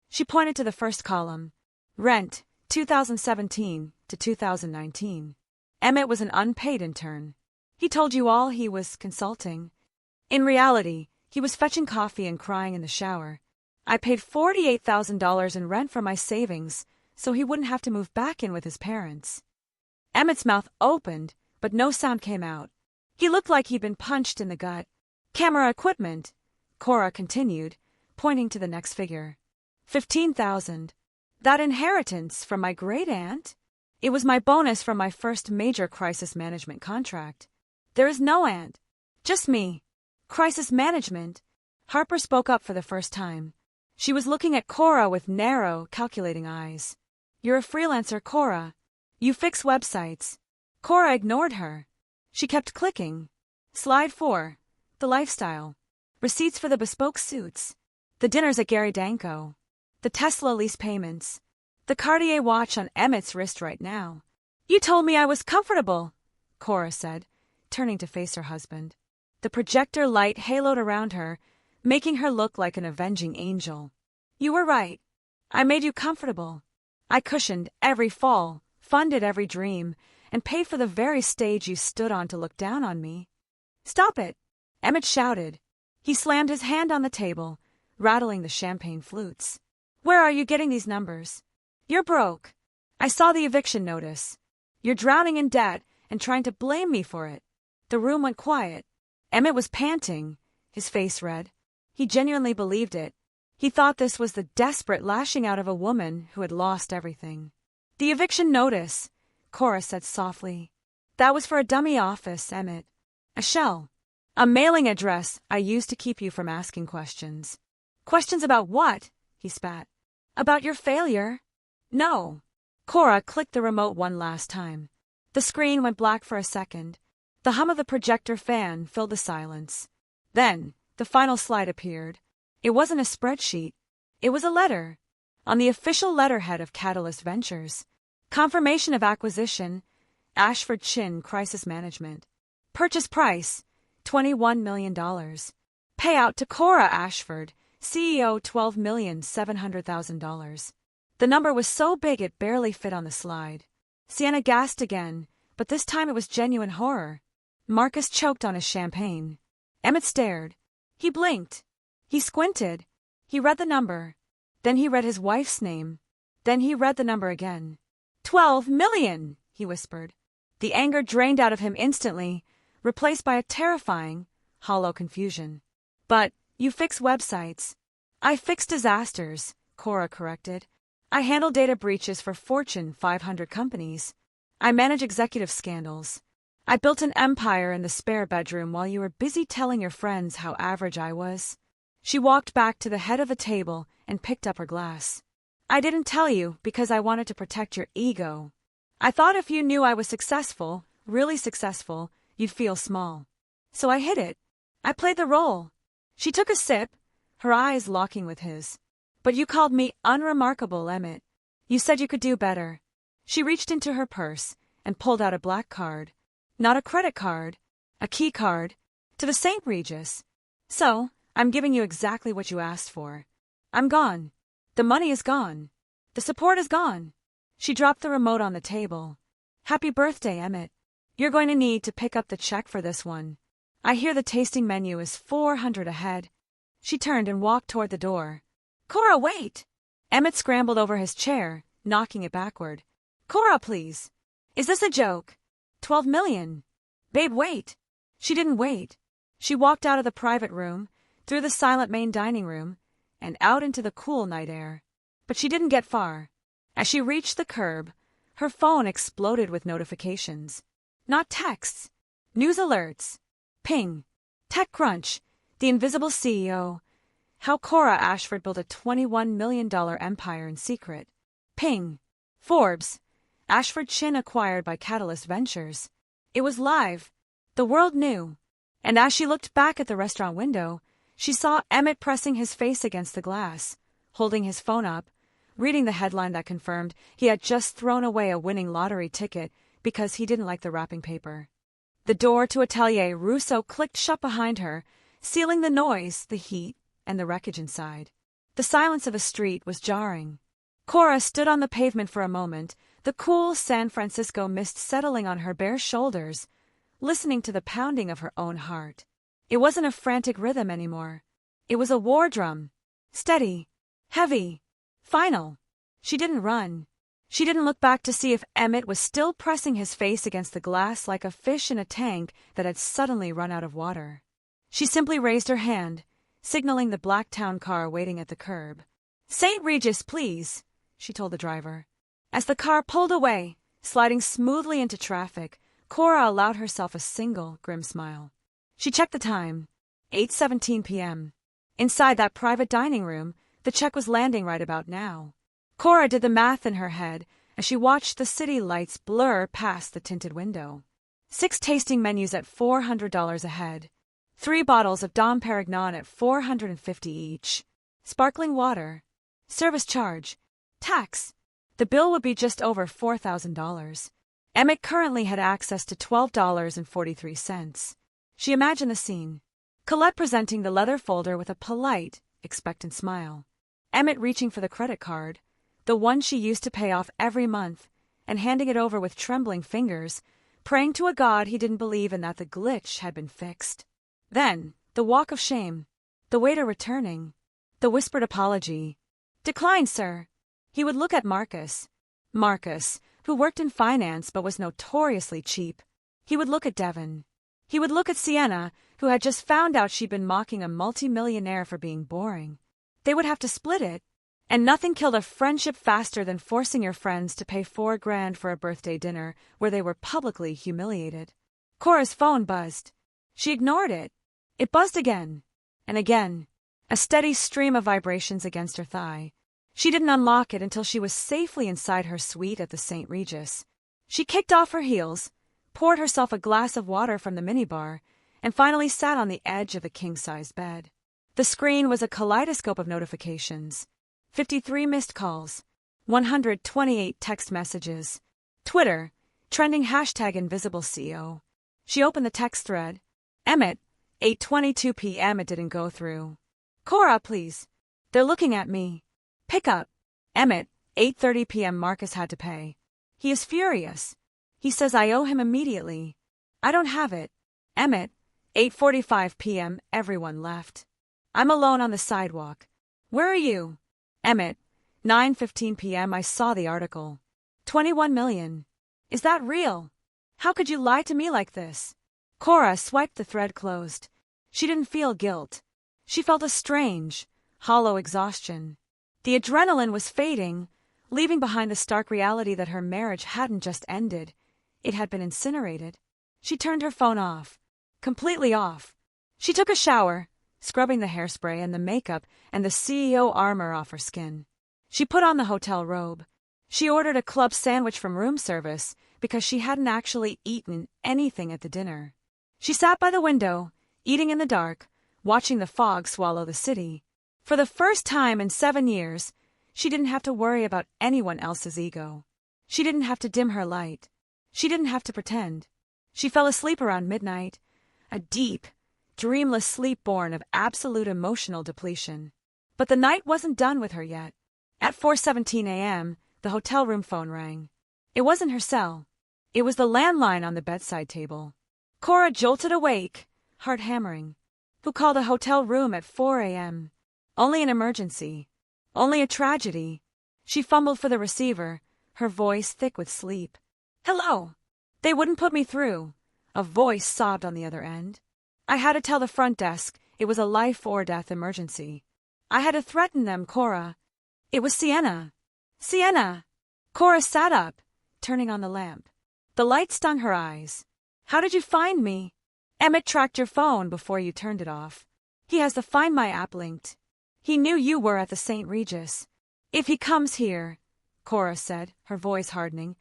She pointed to the first column. Rent, 2017 to 2019. Emmett was an unpaid intern. He told you all he was consulting. In reality, he was fetching coffee and crying in the shower. I paid $48,000 in rent from my savings, so he wouldn't have to move back in with his parents. Emmett's mouth opened, but no sound came out. He looked like he'd been punched in the gut. Camera equipment, Cora continued, pointing to the next figure. $15,000. That inheritance from my great-aunt? It was my bonus from my first major crisis management contract. There is no aunt. Just me. Crisis management. Harper spoke up for the first time. She was looking at Cora with narrow, calculating eyes. You're a freelancer, Cora. You fix websites. Cora ignored her. She kept clicking. Slide 4. The lifestyle. Receipts for the bespoke suits. The dinners at Gary Danko. The Tesla lease payments. The Cartier watch on Emmett's wrist right now. You told me I was comfortable, Cora said, turning to face her husband. The projector light haloed around her, making her look like an avenging angel. You were right. I made you comfortable. I cushioned every fall, funded every dream, and paid for the very stage you stood on to look down on me. Stop it, Emmett shouted. He slammed his hand on the table, rattling the champagne flutes. Where are you getting these numbers? You're broke. I saw the eviction notice. You're drowning in debt and trying to blame me for it. The room went quiet. Emmett was panting, his face red. He genuinely believed it. He thought this was the desperate lashing out of a woman who had lost everything. The eviction notice, Cora said softly. That was for a dummy office, Emmett. A shell. A mailing address I used to keep you from asking questions. Questions about what? He spat. About your failure. No. Cora clicked the remote one last time. The screen went black for a second. The hum of the projector fan filled the silence. Then, the final slide appeared. It wasn't a spreadsheet. It was a letter. On the official letterhead of Catalyst Ventures. Confirmation of acquisition, Ashford Chin Crisis Management. Purchase price, $21 million. Payout to Cora Ashford, CEO $12,700,000. The number was so big it barely fit on the slide. Sienna gasped again, but this time it was genuine horror. Marcus choked on his champagne. Emmett stared. He blinked. He squinted. He read the number. Then he read his wife's name. Then he read the number again. 12 million, he whispered. The anger drained out of him instantly, replaced by a terrifying, hollow confusion. But, you fix websites. I fix disasters, Cora corrected. I handle data breaches for Fortune 500 companies. I manage executive scandals. I built an empire in the spare bedroom while you were busy telling your friends how average I was. She walked back to the head of the table and picked up her glass. I didn't tell you because I wanted to protect your ego. I thought if you knew I was successful, really successful, you'd feel small. So I hid it. I played the role. She took a sip, her eyes locking with his. But you called me unremarkable, Emmett. You said you could do better. She reached into her purse and pulled out a black card. Not a credit card, a key card, to the St. Regis. So, I'm giving you exactly what you asked for. I'm gone. The money is gone. The support is gone. She dropped the remote on the table. Happy birthday, Emmett. You're going to need to pick up the check for this one. I hear the tasting menu is $400 ahead. She turned and walked toward the door. Cora, wait! Emmett scrambled over his chair, knocking it backward. Cora, please. Is this a joke? 12 million. Babe, wait. She didn't wait. She walked out of the private room, through the silent main dining room, and out into the cool night air. But she didn't get far. As she reached the curb, her phone exploded with notifications. Not texts. News alerts. Ping. TechCrunch. The invisible CEO. How Cora Ashford built a $21 million empire in secret. Ping. Forbes. Ashford Chin acquired by Catalyst Ventures. It was live. The world knew. And as she looked back at the restaurant window, she saw Emmett pressing his face against the glass, holding his phone up, reading the headline that confirmed he had just thrown away a winning lottery ticket because he didn't like the wrapping paper. The door to Atelier Rousseau clicked shut behind her, sealing the noise, the heat, and the wreckage inside. The silence of a street was jarring. Cora stood on the pavement for a moment, the cool San Francisco mist settling on her bare shoulders, listening to the pounding of her own heart. It wasn't a frantic rhythm anymore. It was a war drum. Steady. Heavy. Final. She didn't run. She didn't look back to see if Emmett was still pressing his face against the glass like a fish in a tank that had suddenly run out of water. She simply raised her hand, signaling the black town car waiting at the curb. St. Regis, please, she told the driver. As the car pulled away, sliding smoothly into traffic, Cora allowed herself a single grim smile. She checked the time. 8:17 p.m. Inside that private dining room, the check was landing right about now. Cora did the math in her head as she watched the city lights blur past the tinted window. 6 tasting menus at $400 a head. 3 bottles of Dom Perignon at $450 each. Sparkling water. Service charge. Tax. The bill would be just over $4,000. Emmett currently had access to $12.43. She imagined the scene. Colette presenting the leather folder with a polite, expectant smile. Emmett reaching for the credit card, the one she used to pay off every month, and handing it over with trembling fingers, praying to a god he didn't believe in that the glitch had been fixed. Then, the walk of shame. The waiter returning. The whispered apology. Decline, sir. He would look at Marcus. Marcus, who worked in finance but was notoriously cheap. He would look at Devon. He would look at Sienna, who had just found out she'd been mocking a multimillionaire for being boring. They would have to split it. And nothing killed a friendship faster than forcing your friends to pay $4,000 for a birthday dinner where they were publicly humiliated. Cora's phone buzzed. She ignored it. It buzzed again. And again. A steady stream of vibrations against her thigh. She didn't unlock it until she was safely inside her suite at the St. Regis. She kicked off her heels, poured herself a glass of water from the minibar, and finally sat on the edge of the king-size bed. The screen was a kaleidoscope of notifications. 53 missed calls. 128 text messages. Twitter, trending #InvisibleCEO. She opened the text thread. Emmett, 8:22 p.m. It didn't go through. Cora, please. They're looking at me. Pick up. Emmett, 8:30 p.m. Marcus had to pay. He is furious. He says I owe him immediately. I don't have it. Emmett, 8:45 p.m. Everyone left. I'm alone on the sidewalk. Where are you? Emmett, 9:15 p.m. I saw the article. 21 million. Is that real? How could you lie to me like this? Cora swiped the thread closed. She didn't feel guilt. She felt a strange, hollow exhaustion. The adrenaline was fading, leaving behind the stark reality that her marriage hadn't just ended. It had been incinerated. She turned her phone off. Completely off. She took a shower, scrubbing the hairspray and the makeup and the CEO armor off her skin. She put on the hotel robe. She ordered a club sandwich from room service because she hadn't actually eaten anything at the dinner. She sat by the window, eating in the dark, watching the fog swallow the city. For the first time in 7 years, she didn't have to worry about anyone else's ego. She didn't have to dim her light. She didn't have to pretend. She fell asleep around midnight, a deep, dreamless sleep born of absolute emotional depletion. But the night wasn't done with her yet. At 4:17 a.m., the hotel room phone rang. It wasn't her cell. It was the landline on the bedside table. Cora jolted awake, heart hammering. Who called a hotel room at 4 a.m.? Only an emergency. Only a tragedy. She fumbled for the receiver, her voice thick with sleep. Hello. They wouldn't put me through. A voice sobbed on the other end. I had to tell the front desk it was a life-or-death emergency. I had to threaten them, Cora. It was Sienna. Sienna! Cora sat up, turning on the lamp. The light stung her eyes. How did you find me? Emmett tracked your phone before you turned it off. He has the Find My app linked. He knew you were at the St. Regis. If he comes here, Cora said, her voice hardening,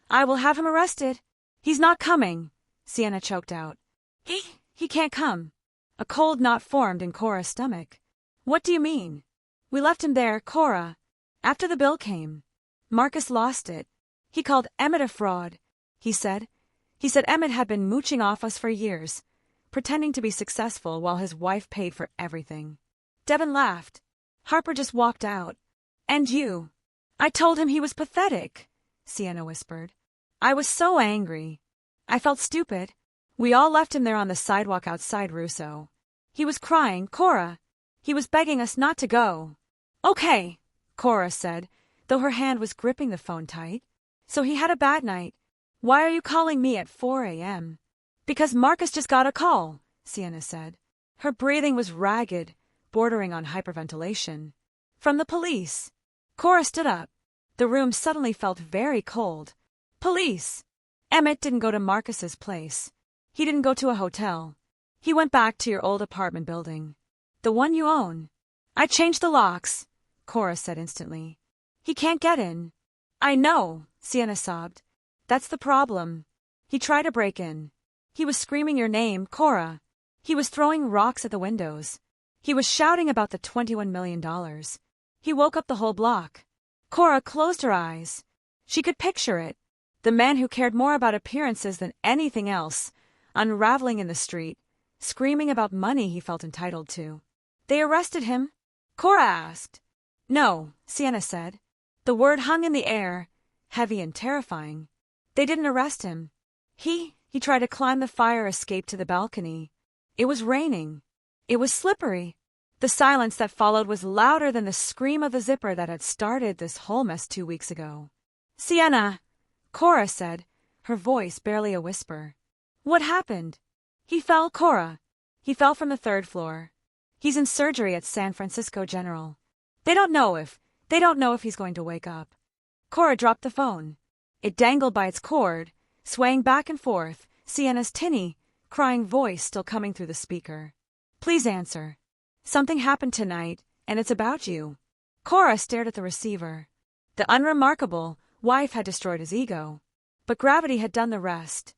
I will have him arrested. He's not coming, Sienna choked out. He can't come. A cold knot formed in Cora's stomach. What do you mean? We left him there, Cora. After the bill came. Marcus lost it. He called Emmett a fraud. He said Emmett had been mooching off us for years, pretending to be successful while his wife paid for everything. Devin laughed. Harper just walked out. And you? I told him he was pathetic, Sienna whispered. I was so angry. I felt stupid. We all left him there on the sidewalk outside Russo. He was crying, Cora. He was begging us not to go. Okay, Cora said, though her hand was gripping the phone tight. So he had a bad night. Why are you calling me at 4 a.m.? Because Marcus just got a call, Sienna said. Her breathing was ragged, bordering on hyperventilation. From the police. Cora stood up. The room suddenly felt very cold. Police! Emmett didn't go to Marcus's place. He didn't go to a hotel. He went back to your old apartment building. The one you own. I changed the locks, Cora said instantly. He can't get in. I know, Sienna sobbed. That's the problem. He tried to break in. He was screaming your name, Cora. He was throwing rocks at the windows. He was shouting about the $21 million. He woke up the whole block. Cora closed her eyes. She could picture it. The man who cared more about appearances than anything else, unraveling in the street, screaming about money he felt entitled to. They arrested him? Cora asked. No, Sienna said. The word hung in the air, heavy and terrifying. They didn't arrest him. He tried to climb the fire escape to the balcony. It was raining. It was slippery. The silence that followed was louder than the scream of the zipper that had started this whole mess 2 weeks ago. Sienna, Cora said, her voice barely a whisper. What happened? He fell, Cora. He fell from the 3rd floor. He's in surgery at San Francisco General. They don't know if he's going to wake up. Cora dropped the phone. It dangled by its cord, swaying back and forth, Sienna's tinny, crying voice still coming through the speaker. Please answer. Something happened tonight, and it's about you. Cora stared at the receiver. The unremarkable wife had destroyed his ego, but gravity had done the rest.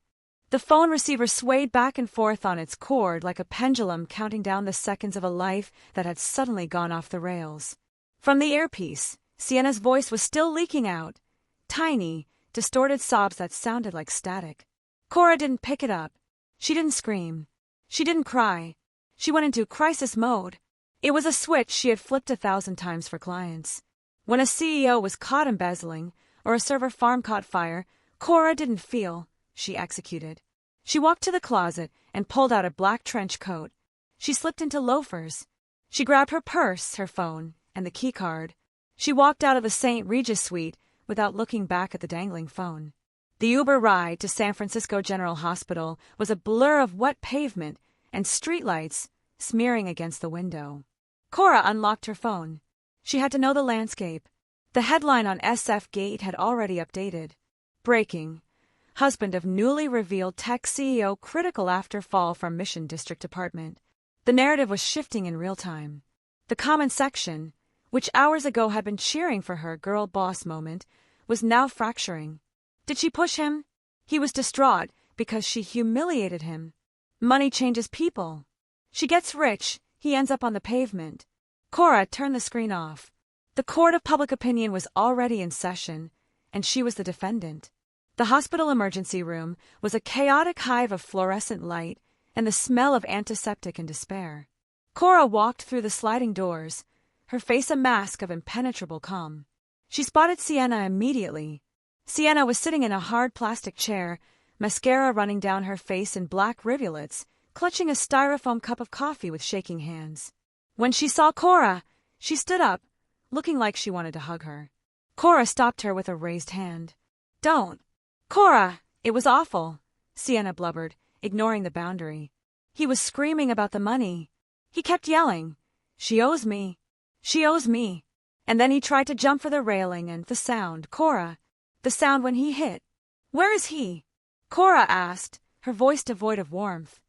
The phone receiver swayed back and forth on its cord like a pendulum counting down the seconds of a life that had suddenly gone off the rails. From the earpiece, Sienna's voice was still leaking out, tiny, distorted sobs that sounded like static. Cora didn't pick it up. She didn't scream. She didn't cry. She went into crisis mode. It was a switch she had flipped 1,000 times for clients. When a CEO was caught embezzling, or a server farm caught fire, Cora didn't feel, she executed. She walked to the closet and pulled out a black trench coat. She slipped into loafers. She grabbed her purse, her phone, and the keycard. She walked out of the St. Regis suite without looking back at the dangling phone. The Uber ride to San Francisco General Hospital was a blur of wet pavement and streetlights smearing against the window. Cora unlocked her phone. She had to know the landscape. The headline on SF Gate had already updated. Breaking. Husband of newly revealed tech CEO critical after fall from Mission District Department. The narrative was shifting in real time. The comment section, which hours ago had been cheering for her girl boss moment, was now fracturing. Did she push him? He was distraught because she humiliated him. Money changes people. She gets rich, he ends up on the pavement. Cora turned the screen off. The court of public opinion was already in session, and she was the defendant. The hospital emergency room was a chaotic hive of fluorescent light and the smell of antiseptic and despair. Cora walked through the sliding doors, her face a mask of impenetrable calm. She spotted Sienna immediately. Sienna was sitting in a hard plastic chair, mascara running down her face in black rivulets, clutching a styrofoam cup of coffee with shaking hands. When she saw Cora, she stood up, looking like she wanted to hug her. Cora stopped her with a raised hand. "Don't." "Cora, it was awful," Sienna blubbered, ignoring the boundary. He was screaming about the money. He kept yelling, "She owes me. She owes me." And then he tried to jump for the railing and the sound, Cora, the sound when he hit. "Where is he?" Cora asked, her voice devoid of warmth.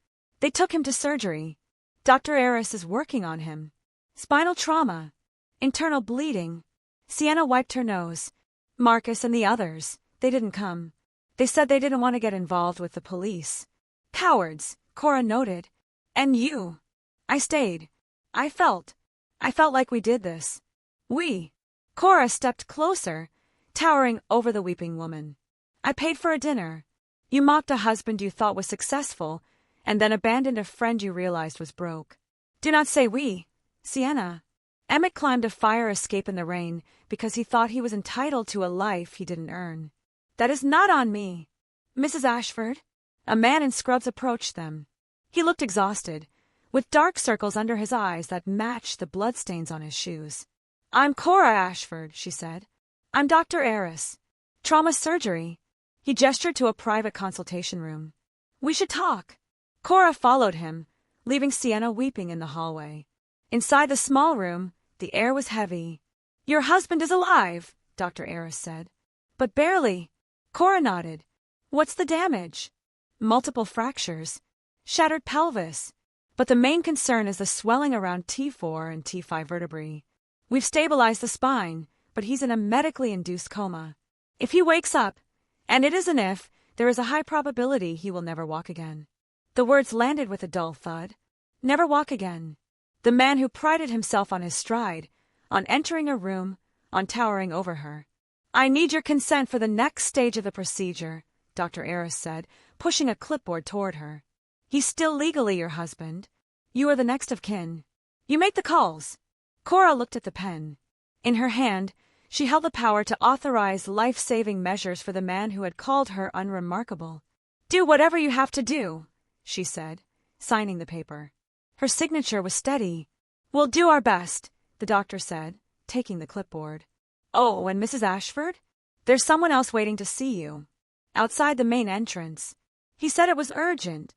"They took him to surgery. Dr. Aris is working on him. Spinal trauma. Internal bleeding." Sienna wiped her nose. "Marcus and the others, they didn't come. They said they didn't want to get involved with the police." "Cowards," Cora noted. "And you." "I stayed. I felt like we did this." "We." Cora stepped closer, towering over the weeping woman. "I paid for a dinner. You mocked a husband you thought was successful, and then abandoned a friend you realized was broke." "Do not say we, Sienna." Emmett climbed a fire escape in the rain because he thought he was entitled to a life he didn't earn. "That is not on me." "Mrs. Ashford?" A man in scrubs approached them. He looked exhausted, with dark circles under his eyes that matched the bloodstains on his shoes. "I'm Cora Ashford," she said. "I'm Dr. Aris. Trauma surgery." He gestured to a private consultation room. "We should talk." Cora followed him, leaving Sienna weeping in the hallway. Inside the small room, the air was heavy. "Your husband is alive," Dr. Aris said. "But barely." Cora nodded. "What's the damage?" "Multiple fractures. Shattered pelvis. But the main concern is the swelling around T4 and T5 vertebrae. We've stabilized the spine, but he's in a medically induced coma. If he wakes up, and it is an if, there is a high probability he will never walk again." The words landed with a dull thud. Never walk again. The man who prided himself on his stride, on entering a room, on towering over her. "I need your consent for the next stage of the procedure," Dr. Aris said, pushing a clipboard toward her. "He's still legally your husband. You are the next of kin. You make the calls." Cora looked at the pen. In her hand, she held the power to authorize life-saving measures for the man who had called her unremarkable. "Do whatever you have to do," she said, signing the paper. Her signature was steady. "We'll do our best," the doctor said, taking the clipboard. "Oh, and Mrs. Ashford? There's someone else waiting to see you. Outside the main entrance. He said it was urgent."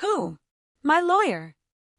"Who?" "My lawyer."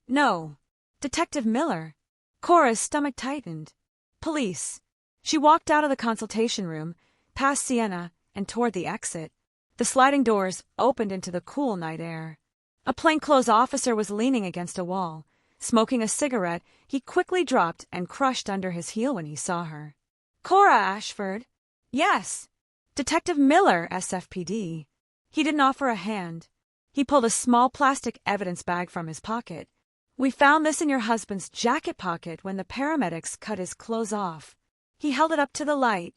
"No. Detective Miller." Cora's stomach tightened. "Police." She walked out of the consultation room, past Sienna, and toward the exit. The sliding doors opened into the cool night air. A plainclothes officer was leaning against a wall, smoking a cigarette he quickly dropped and crushed under his heel when he saw her. "Cora Ashford?" "Yes." "Detective Miller, SFPD." He didn't offer a hand. He pulled a small plastic evidence bag from his pocket. "We found this in your husband's jacket pocket when the paramedics cut his clothes off." He held it up to the light.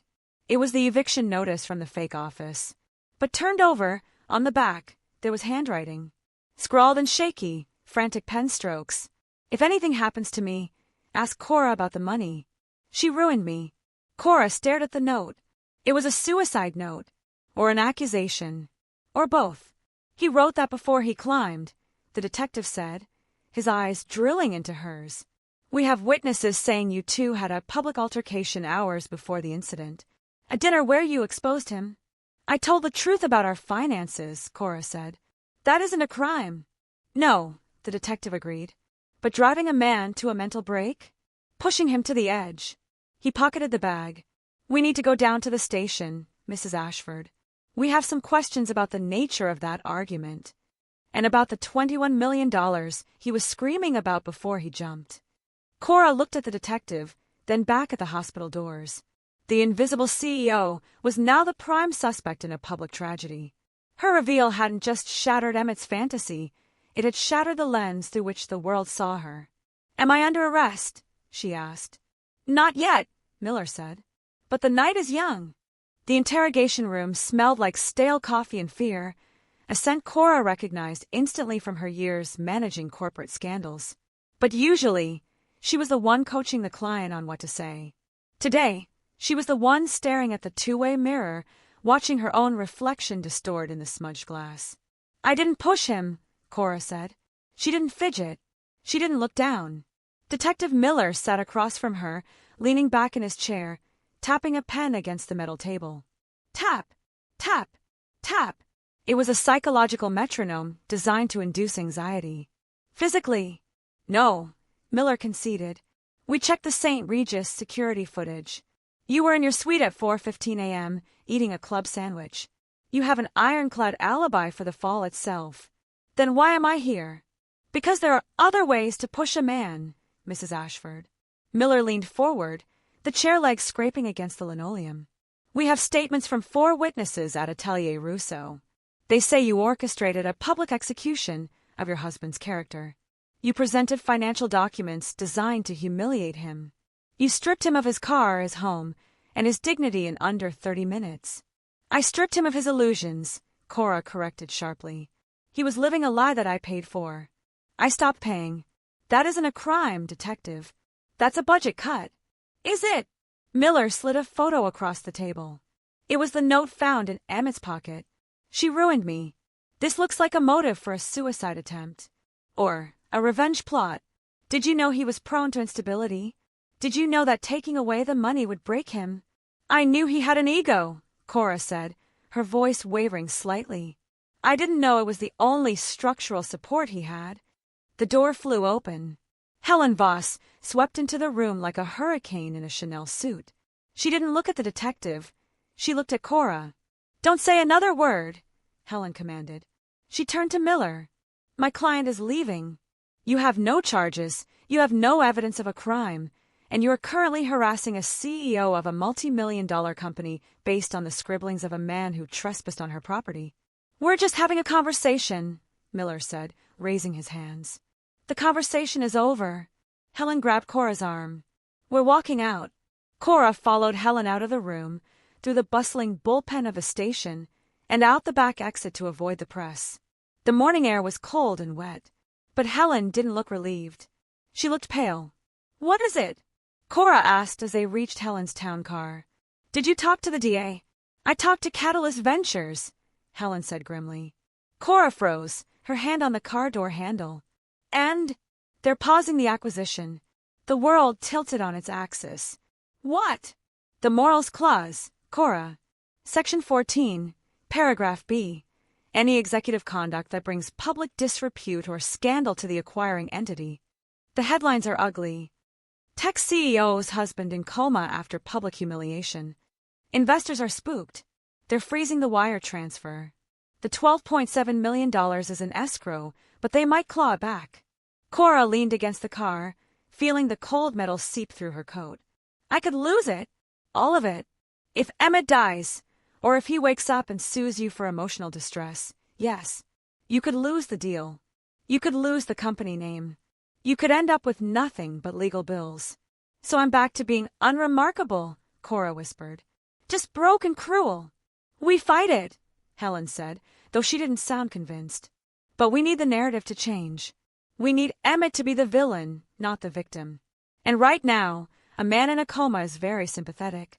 It was the eviction notice from the fake office. But turned over, on the back, there was handwriting. Scrawled and shaky, frantic pen strokes. "If anything happens to me, ask Cora about the money. She ruined me." Cora stared at the note. It was a suicide note, or an accusation, or both. He wrote that before he climbed, the detective said, his eyes drilling into hers. We have witnesses saying you two had a public altercation hours before the incident. A dinner where you exposed him. I told the truth about our finances, Cora said. That isn't a crime. No, the detective agreed. But driving a man to a mental break? Pushing him to the edge. He pocketed the bag. We need to go down to the station, Mrs. Ashford. We have some questions about the nature of that argument. And about the $21 million he was screaming about before he jumped. Cora looked at the detective, then back at the hospital doors. The invisible CEO was now the prime suspect in a public tragedy. Her reveal hadn't just shattered Emmett's fantasy, it had shattered the lens through which the world saw her. Am I under arrest? She asked. Not yet, Miller said. But the night is young. The interrogation room smelled like stale coffee and fear, a scent Cora recognized instantly from her years managing corporate scandals. But usually, she was the one coaching the client on what to say. Today, she was the one staring at the two-way mirror, watching her own reflection distort in the smudged glass. I didn't push him, Cora said. She didn't fidget. She didn't look down. Detective Miller sat across from her, leaning back in his chair, tapping a pen against the metal table. Tap, tap, tap. It was a psychological metronome designed to induce anxiety. Physically, no, Miller conceded. We checked the St. Regis security footage. You were in your suite at 4:15 a.m., eating a club sandwich. You have an ironclad alibi for the fall itself. Then why am I here? Because there are other ways to push a man, Mrs. Ashford. Miller leaned forward, the chair legs scraping against the linoleum. We have statements from 4 witnesses at Atelier Rousseau. They say you orchestrated a public execution of your husband's character. You presented financial documents designed to humiliate him. You stripped him of his car, his home, and his dignity in under 30 minutes. I stripped him of his illusions, Cora corrected sharply. He was living a lie that I paid for. I stopped paying. That isn't a crime, detective. That's a budget cut. Is it? Miller slid a photo across the table. It was the note found in Emmett's pocket. She ruined me. This looks like a motive for a suicide attempt. Or a revenge plot. Did you know he was prone to instability? Did you know that taking away the money would break him? I knew he had an ego, Cora said, her voice wavering slightly. I didn't know it was the only structural support he had. The door flew open. Helen Voss swept into the room like a hurricane in a Chanel suit. She didn't look at the detective. She looked at Cora. Don't say another word, Helen commanded. She turned to Miller. My client is leaving. You have no charges, you have no evidence of a crime, and you are currently harassing a CEO of a multi-million-dollar company based on the scribblings of a man who trespassed on her property. We're just having a conversation, Miller said, raising his hands. The conversation is over. Helen grabbed Cora's arm. We're walking out. Cora followed Helen out of the room, through the bustling bullpen of a station, and out the back exit to avoid the press. The morning air was cold and wet, but Helen didn't look relieved. She looked pale. What is it? Cora asked as they reached Helen's town car. Did you talk to the DA? I talked to Catalyst Ventures, Helen said grimly. Cora froze, her hand on the car door handle. And? They're pausing the acquisition. The world tilted on its axis. What? The Morals Clause, Cora. Section 14, Paragraph B. Any executive conduct that brings public disrepute or scandal to the acquiring entity. The headlines are ugly. Tech CEO's husband in coma after public humiliation. Investors are spooked. They're freezing the wire transfer. The $12.7 million is in escrow, but they might claw it back. Cora leaned against the car, feeling the cold metal seep through her coat. I could lose it. All of it. If Emmett dies, or if he wakes up and sues you for emotional distress, yes. You could lose the deal. You could lose the company name. You could end up with nothing but legal bills. So I'm back to being unremarkable, Cora whispered. Just broke and cruel. We fight it, Helen said, though she didn't sound convinced. But we need the narrative to change. We need Emmett to be the villain, not the victim. And right now, a man in a coma is very sympathetic.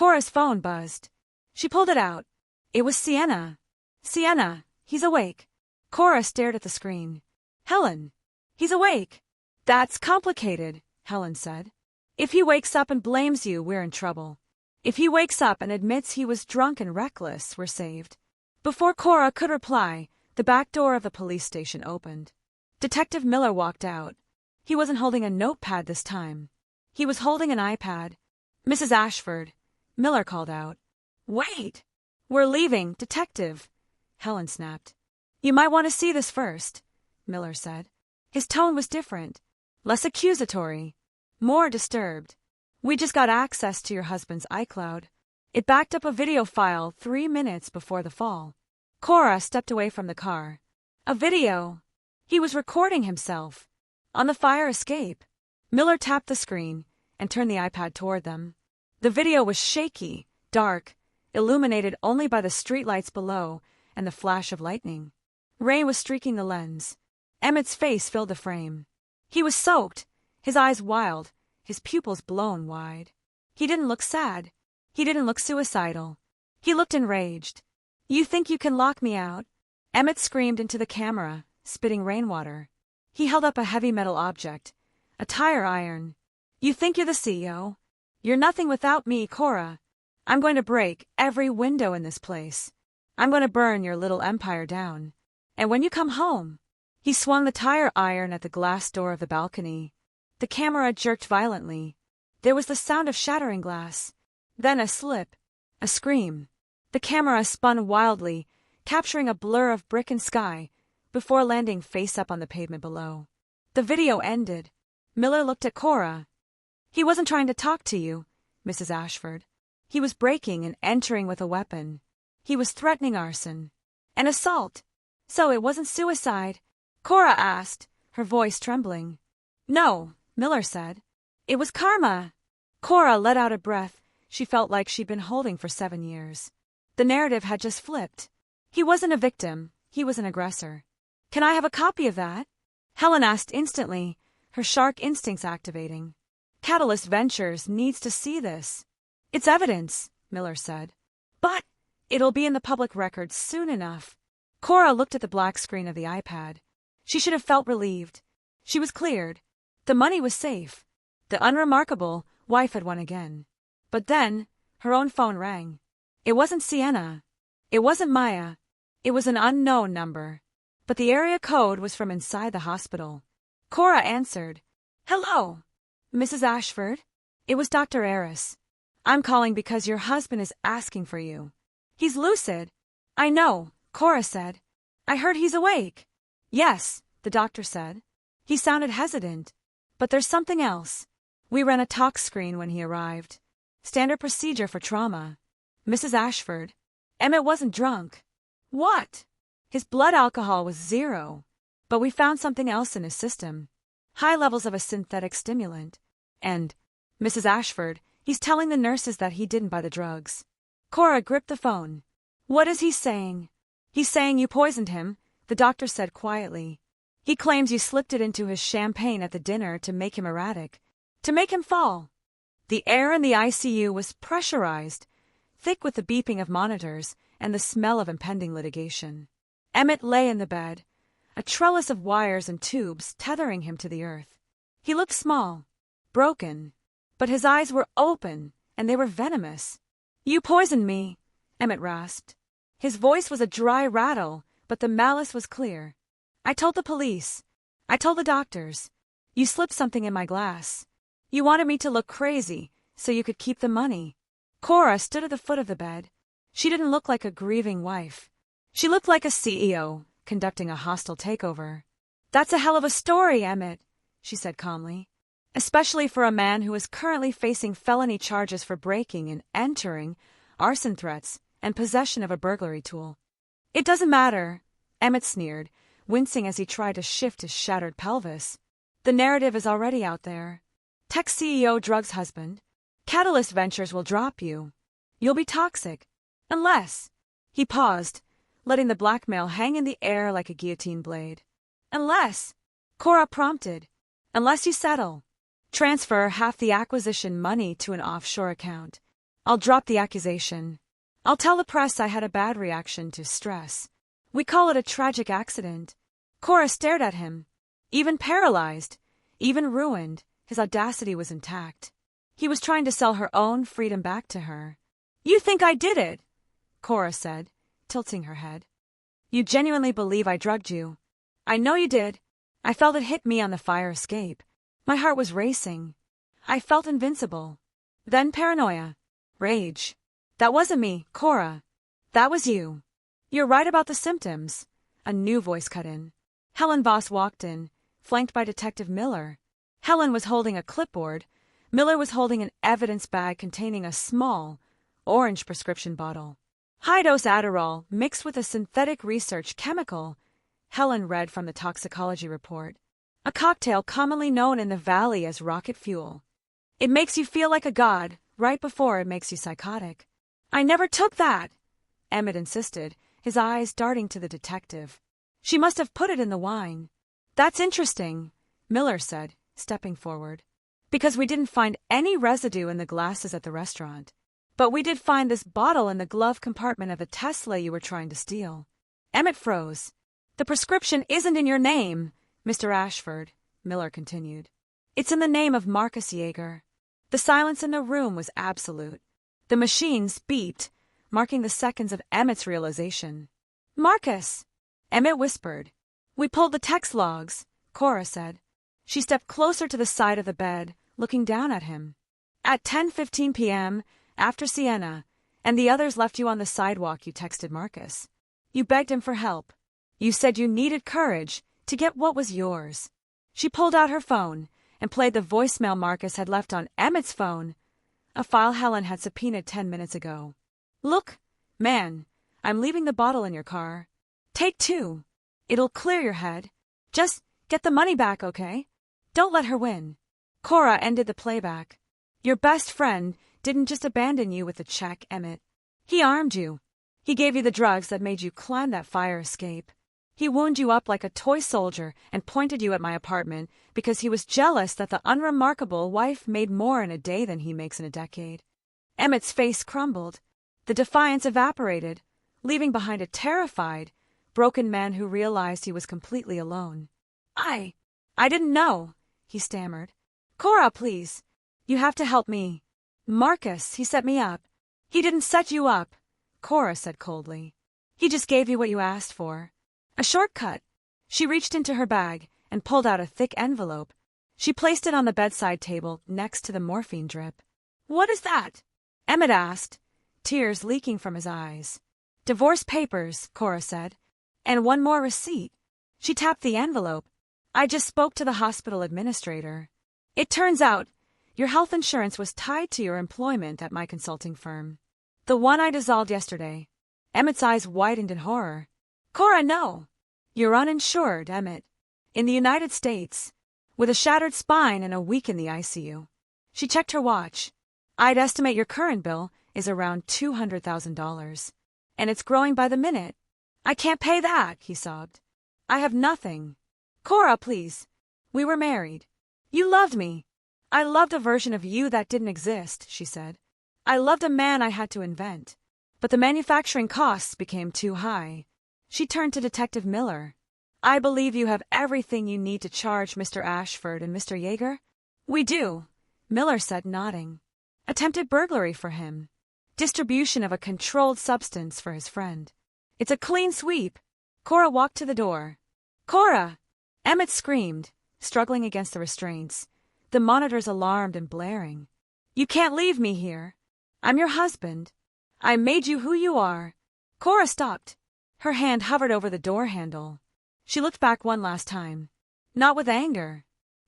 Cora's phone buzzed. She pulled it out. It was Sienna. Sienna, he's awake. Cora stared at the screen. Helen, he's awake. That's complicated, Helen said. If he wakes up and blames you, we're in trouble. If he wakes up and admits he was drunk and reckless, we're saved. Before Cora could reply, the back door of the police station opened. Detective Miller walked out. He wasn't holding a notepad this time. He was holding an iPad. Mrs. Ashford, Miller called out. Wait! We're leaving, Detective, Helen snapped. You might want to see this first, Miller said. His tone was different, less accusatory, more disturbed. We just got access to your husband's iCloud. It backed up a video file 3 minutes before the fall. Cora stepped away from the car. A video. He was recording himself. On the fire escape. Miller tapped the screen and turned the iPad toward them. The video was shaky, dark, illuminated only by the streetlights below and the flash of lightning. Rain was streaking the lens. Emmett's face filled the frame. He was soaked, his eyes wild, his pupils blown wide. He didn't look sad. He didn't look suicidal. He looked enraged. You think you can lock me out? Emmett screamed into the camera, spitting rainwater. He held up a heavy metal object, a tire iron. You think you're the CEO? You're nothing without me, Cora. I'm going to break every window in this place. I'm going to burn your little empire down. And when you come home... He swung the tire iron at the glass door of the balcony. The camera jerked violently. There was the sound of shattering glass. Then a slip. A scream. The camera spun wildly, capturing a blur of brick and sky, before landing face up on the pavement below. The video ended. Miller looked at Cora. He wasn't trying to talk to you, Mrs. Ashford. He was breaking and entering with a weapon. He was threatening arson. An assault. So it wasn't suicide? Cora asked, her voice trembling. No, Miller said. It was karma. Cora let out a breath she felt like she'd been holding for 7 years. The narrative had just flipped. He wasn't a victim, he was an aggressor. Can I have a copy of that? Helen asked instantly, her shark instincts activating. Catalyst Ventures needs to see this. It's evidence, Miller said. But it'll be in the public record soon enough. Cora looked at the black screen of the iPad. She should have felt relieved. She was cleared. The money was safe. The unremarkable wife had won again. But then, her own phone rang. It wasn't Sienna. It wasn't Maya. It was an unknown number. But the area code was from inside the hospital. Cora answered. Hello, Mrs. Ashford? It was Dr. Eris. I'm calling because your husband is asking for you. He's lucid. I know, Cora said. I heard he's awake. Yes, the doctor said. He sounded hesitant. But there's something else. We ran a talk screen when he arrived. Standard procedure for trauma. Mrs. Ashford. Emmett wasn't drunk. What? His blood alcohol was 0. But we found something else in his system. High levels of a synthetic stimulant. And, Mrs. Ashford, he's telling the nurses that he didn't buy the drugs. Cora gripped the phone. What is he saying? He's saying you poisoned him, the doctor said quietly. He claims you slipped it into his champagne at the dinner to make him erratic, to make him fall. The air in the ICU was pressurized, thick with the beeping of monitors and the smell of impending litigation. Emmett lay in the bed, a trellis of wires and tubes tethering him to the earth. He looked small, broken, but his eyes were open and they were venomous. You poisoned me, Emmett rasped. His voice was a dry rattle, but the malice was clear. I told the police. I told the doctors. You slipped something in my glass. You wanted me to look crazy so you could keep the money. Cora stood at the foot of the bed. She didn't look like a grieving wife. She looked like a CEO conducting a hostile takeover. That's a hell of a story, Emmett, she said calmly. Especially for a man who is currently facing felony charges for breaking and entering, arson threats, and possession of a burglary tool. It doesn't matter, Emmett sneered, wincing as he tried to shift his shattered pelvis. The narrative is already out there. Tech CEO drugs husband. Catalyst Ventures will drop you. You'll be toxic. Unless... He paused, letting the blackmail hang in the air like a guillotine blade. Unless... Cora prompted. Unless you settle. Transfer half the acquisition money to an offshore account. I'll drop the accusation. I'll tell the press I had a bad reaction to stress. We call it a tragic accident. Cora stared at him. Even paralyzed, even ruined, his audacity was intact. He was trying to sell her own freedom back to her. You think I did it? Cora said, tilting her head. You genuinely believe I drugged you. I know you did. I felt it hit me on the fire escape. My heart was racing. I felt invincible. Then paranoia. Rage. That wasn't me, Cora. That was you. You're right about the symptoms. A new voice cut in. Helen Voss walked in, flanked by Detective Miller. Helen was holding a clipboard. Miller was holding an evidence bag containing a small, orange prescription bottle. High-dose Adderall mixed with a synthetic research chemical, Helen read from the toxicology report. A cocktail commonly known in the valley as rocket fuel. It makes you feel like a god right before it makes you psychotic. I never took that, Emmett insisted, his eyes darting to the detective. She must have put it in the wine. That's interesting, Miller said, stepping forward. Because we didn't find any residue in the glasses at the restaurant. But we did find this bottle in the glove compartment of the Tesla you were trying to steal. Emmett froze. The prescription isn't in your name, Mr. Ashford, Miller continued. It's in the name of Marcus Yeager. The silence in the room was absolute. The machines beeped, marking the seconds of Emmett's realization. Marcus! Emmett whispered. We pulled the text logs, Cora said. She stepped closer to the side of the bed, looking down at him. At 10:15 p.m., after Sienna, and the others left you on the sidewalk, you texted Marcus. You begged him for help. You said you needed courage to get what was yours. She pulled out her phone and played the voicemail Marcus had left on Emmett's phone, a file Helen had subpoenaed 10 minutes ago. Look, man, I'm leaving the bottle in your car. Take 2. It'll clear your head. Just get the money back, okay? Don't let her win. Cora ended the playback. Your best friend didn't just abandon you with a check, Emmett. He armed you. He gave you the drugs that made you climb that fire escape. He wound you up like a toy soldier and pointed you at my apartment because he was jealous that the unremarkable wife made more in a day than he makes in a decade. Emmett's face crumbled. The defiance evaporated, leaving behind a terrified, broken man who realized he was completely alone. I didn't know, he stammered. Cora, please. You have to help me. Marcus, he set me up. He didn't set you up, Cora said coldly. He just gave you what you asked for. A shortcut. She reached into her bag and pulled out a thick envelope. She placed it on the bedside table next to the morphine drip. What is that? Emmett asked, tears leaking from his eyes. Divorce papers, Cora said. And one more receipt. She tapped the envelope. I just spoke to the hospital administrator. It turns out your health insurance was tied to your employment at my consulting firm. The one I dissolved yesterday. Emmett's eyes widened in horror. Cora, no. You're uninsured, Emmett. In the United States. With a shattered spine and a week in the ICU. She checked her watch. I'd estimate your current bill is around $200,000. And it's growing by the minute. I can't pay that, he sobbed. I have nothing. Cora, please. We were married. You loved me. I loved a version of you that didn't exist, she said. I loved a man I had to invent. But the manufacturing costs became too high. She turned to Detective Miller. I believe you have everything you need to charge Mr. Ashford and Mr. Yeager? We do, Miller said, nodding. Attempted burglary for him. Distribution of a controlled substance for his friend. It's a clean sweep. Cora walked to the door. Cora! Emmett screamed, struggling against the restraints, the monitors alarmed and blaring. You can't leave me here. I'm your husband. I made you who you are. Cora stopped. Her hand hovered over the door handle. She looked back one last time. Not with anger.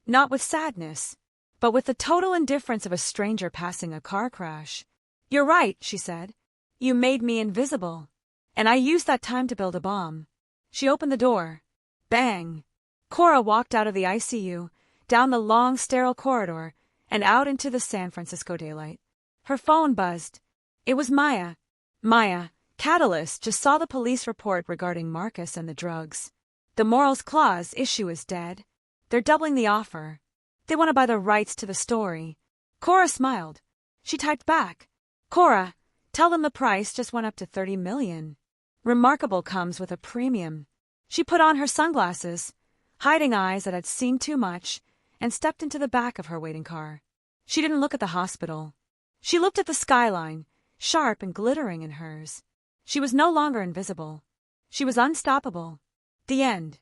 Not with sadness. But with the total indifference of a stranger passing a car crash. You're right, she said. You made me invisible. And I used that time to build a bomb. She opened the door. Bang! Cora walked out of the ICU, down the long, sterile corridor, and out into the San Francisco daylight. Her phone buzzed. It was Maya. Maya, Catalyst, just saw the police report regarding Marcus and the drugs. The Morals Clause issue is dead. They're doubling the offer. They want to buy the rights to the story. Cora smiled. She typed back. Cora, tell them the price just went up to 30 million. Remarkable comes with a premium. She put on her sunglasses, hiding eyes that had seen too much, and stepped into the back of her waiting car. She didn't look at the hospital. She looked at the skyline, sharp and glittering in hers. She was no longer invisible. She was unstoppable. The end.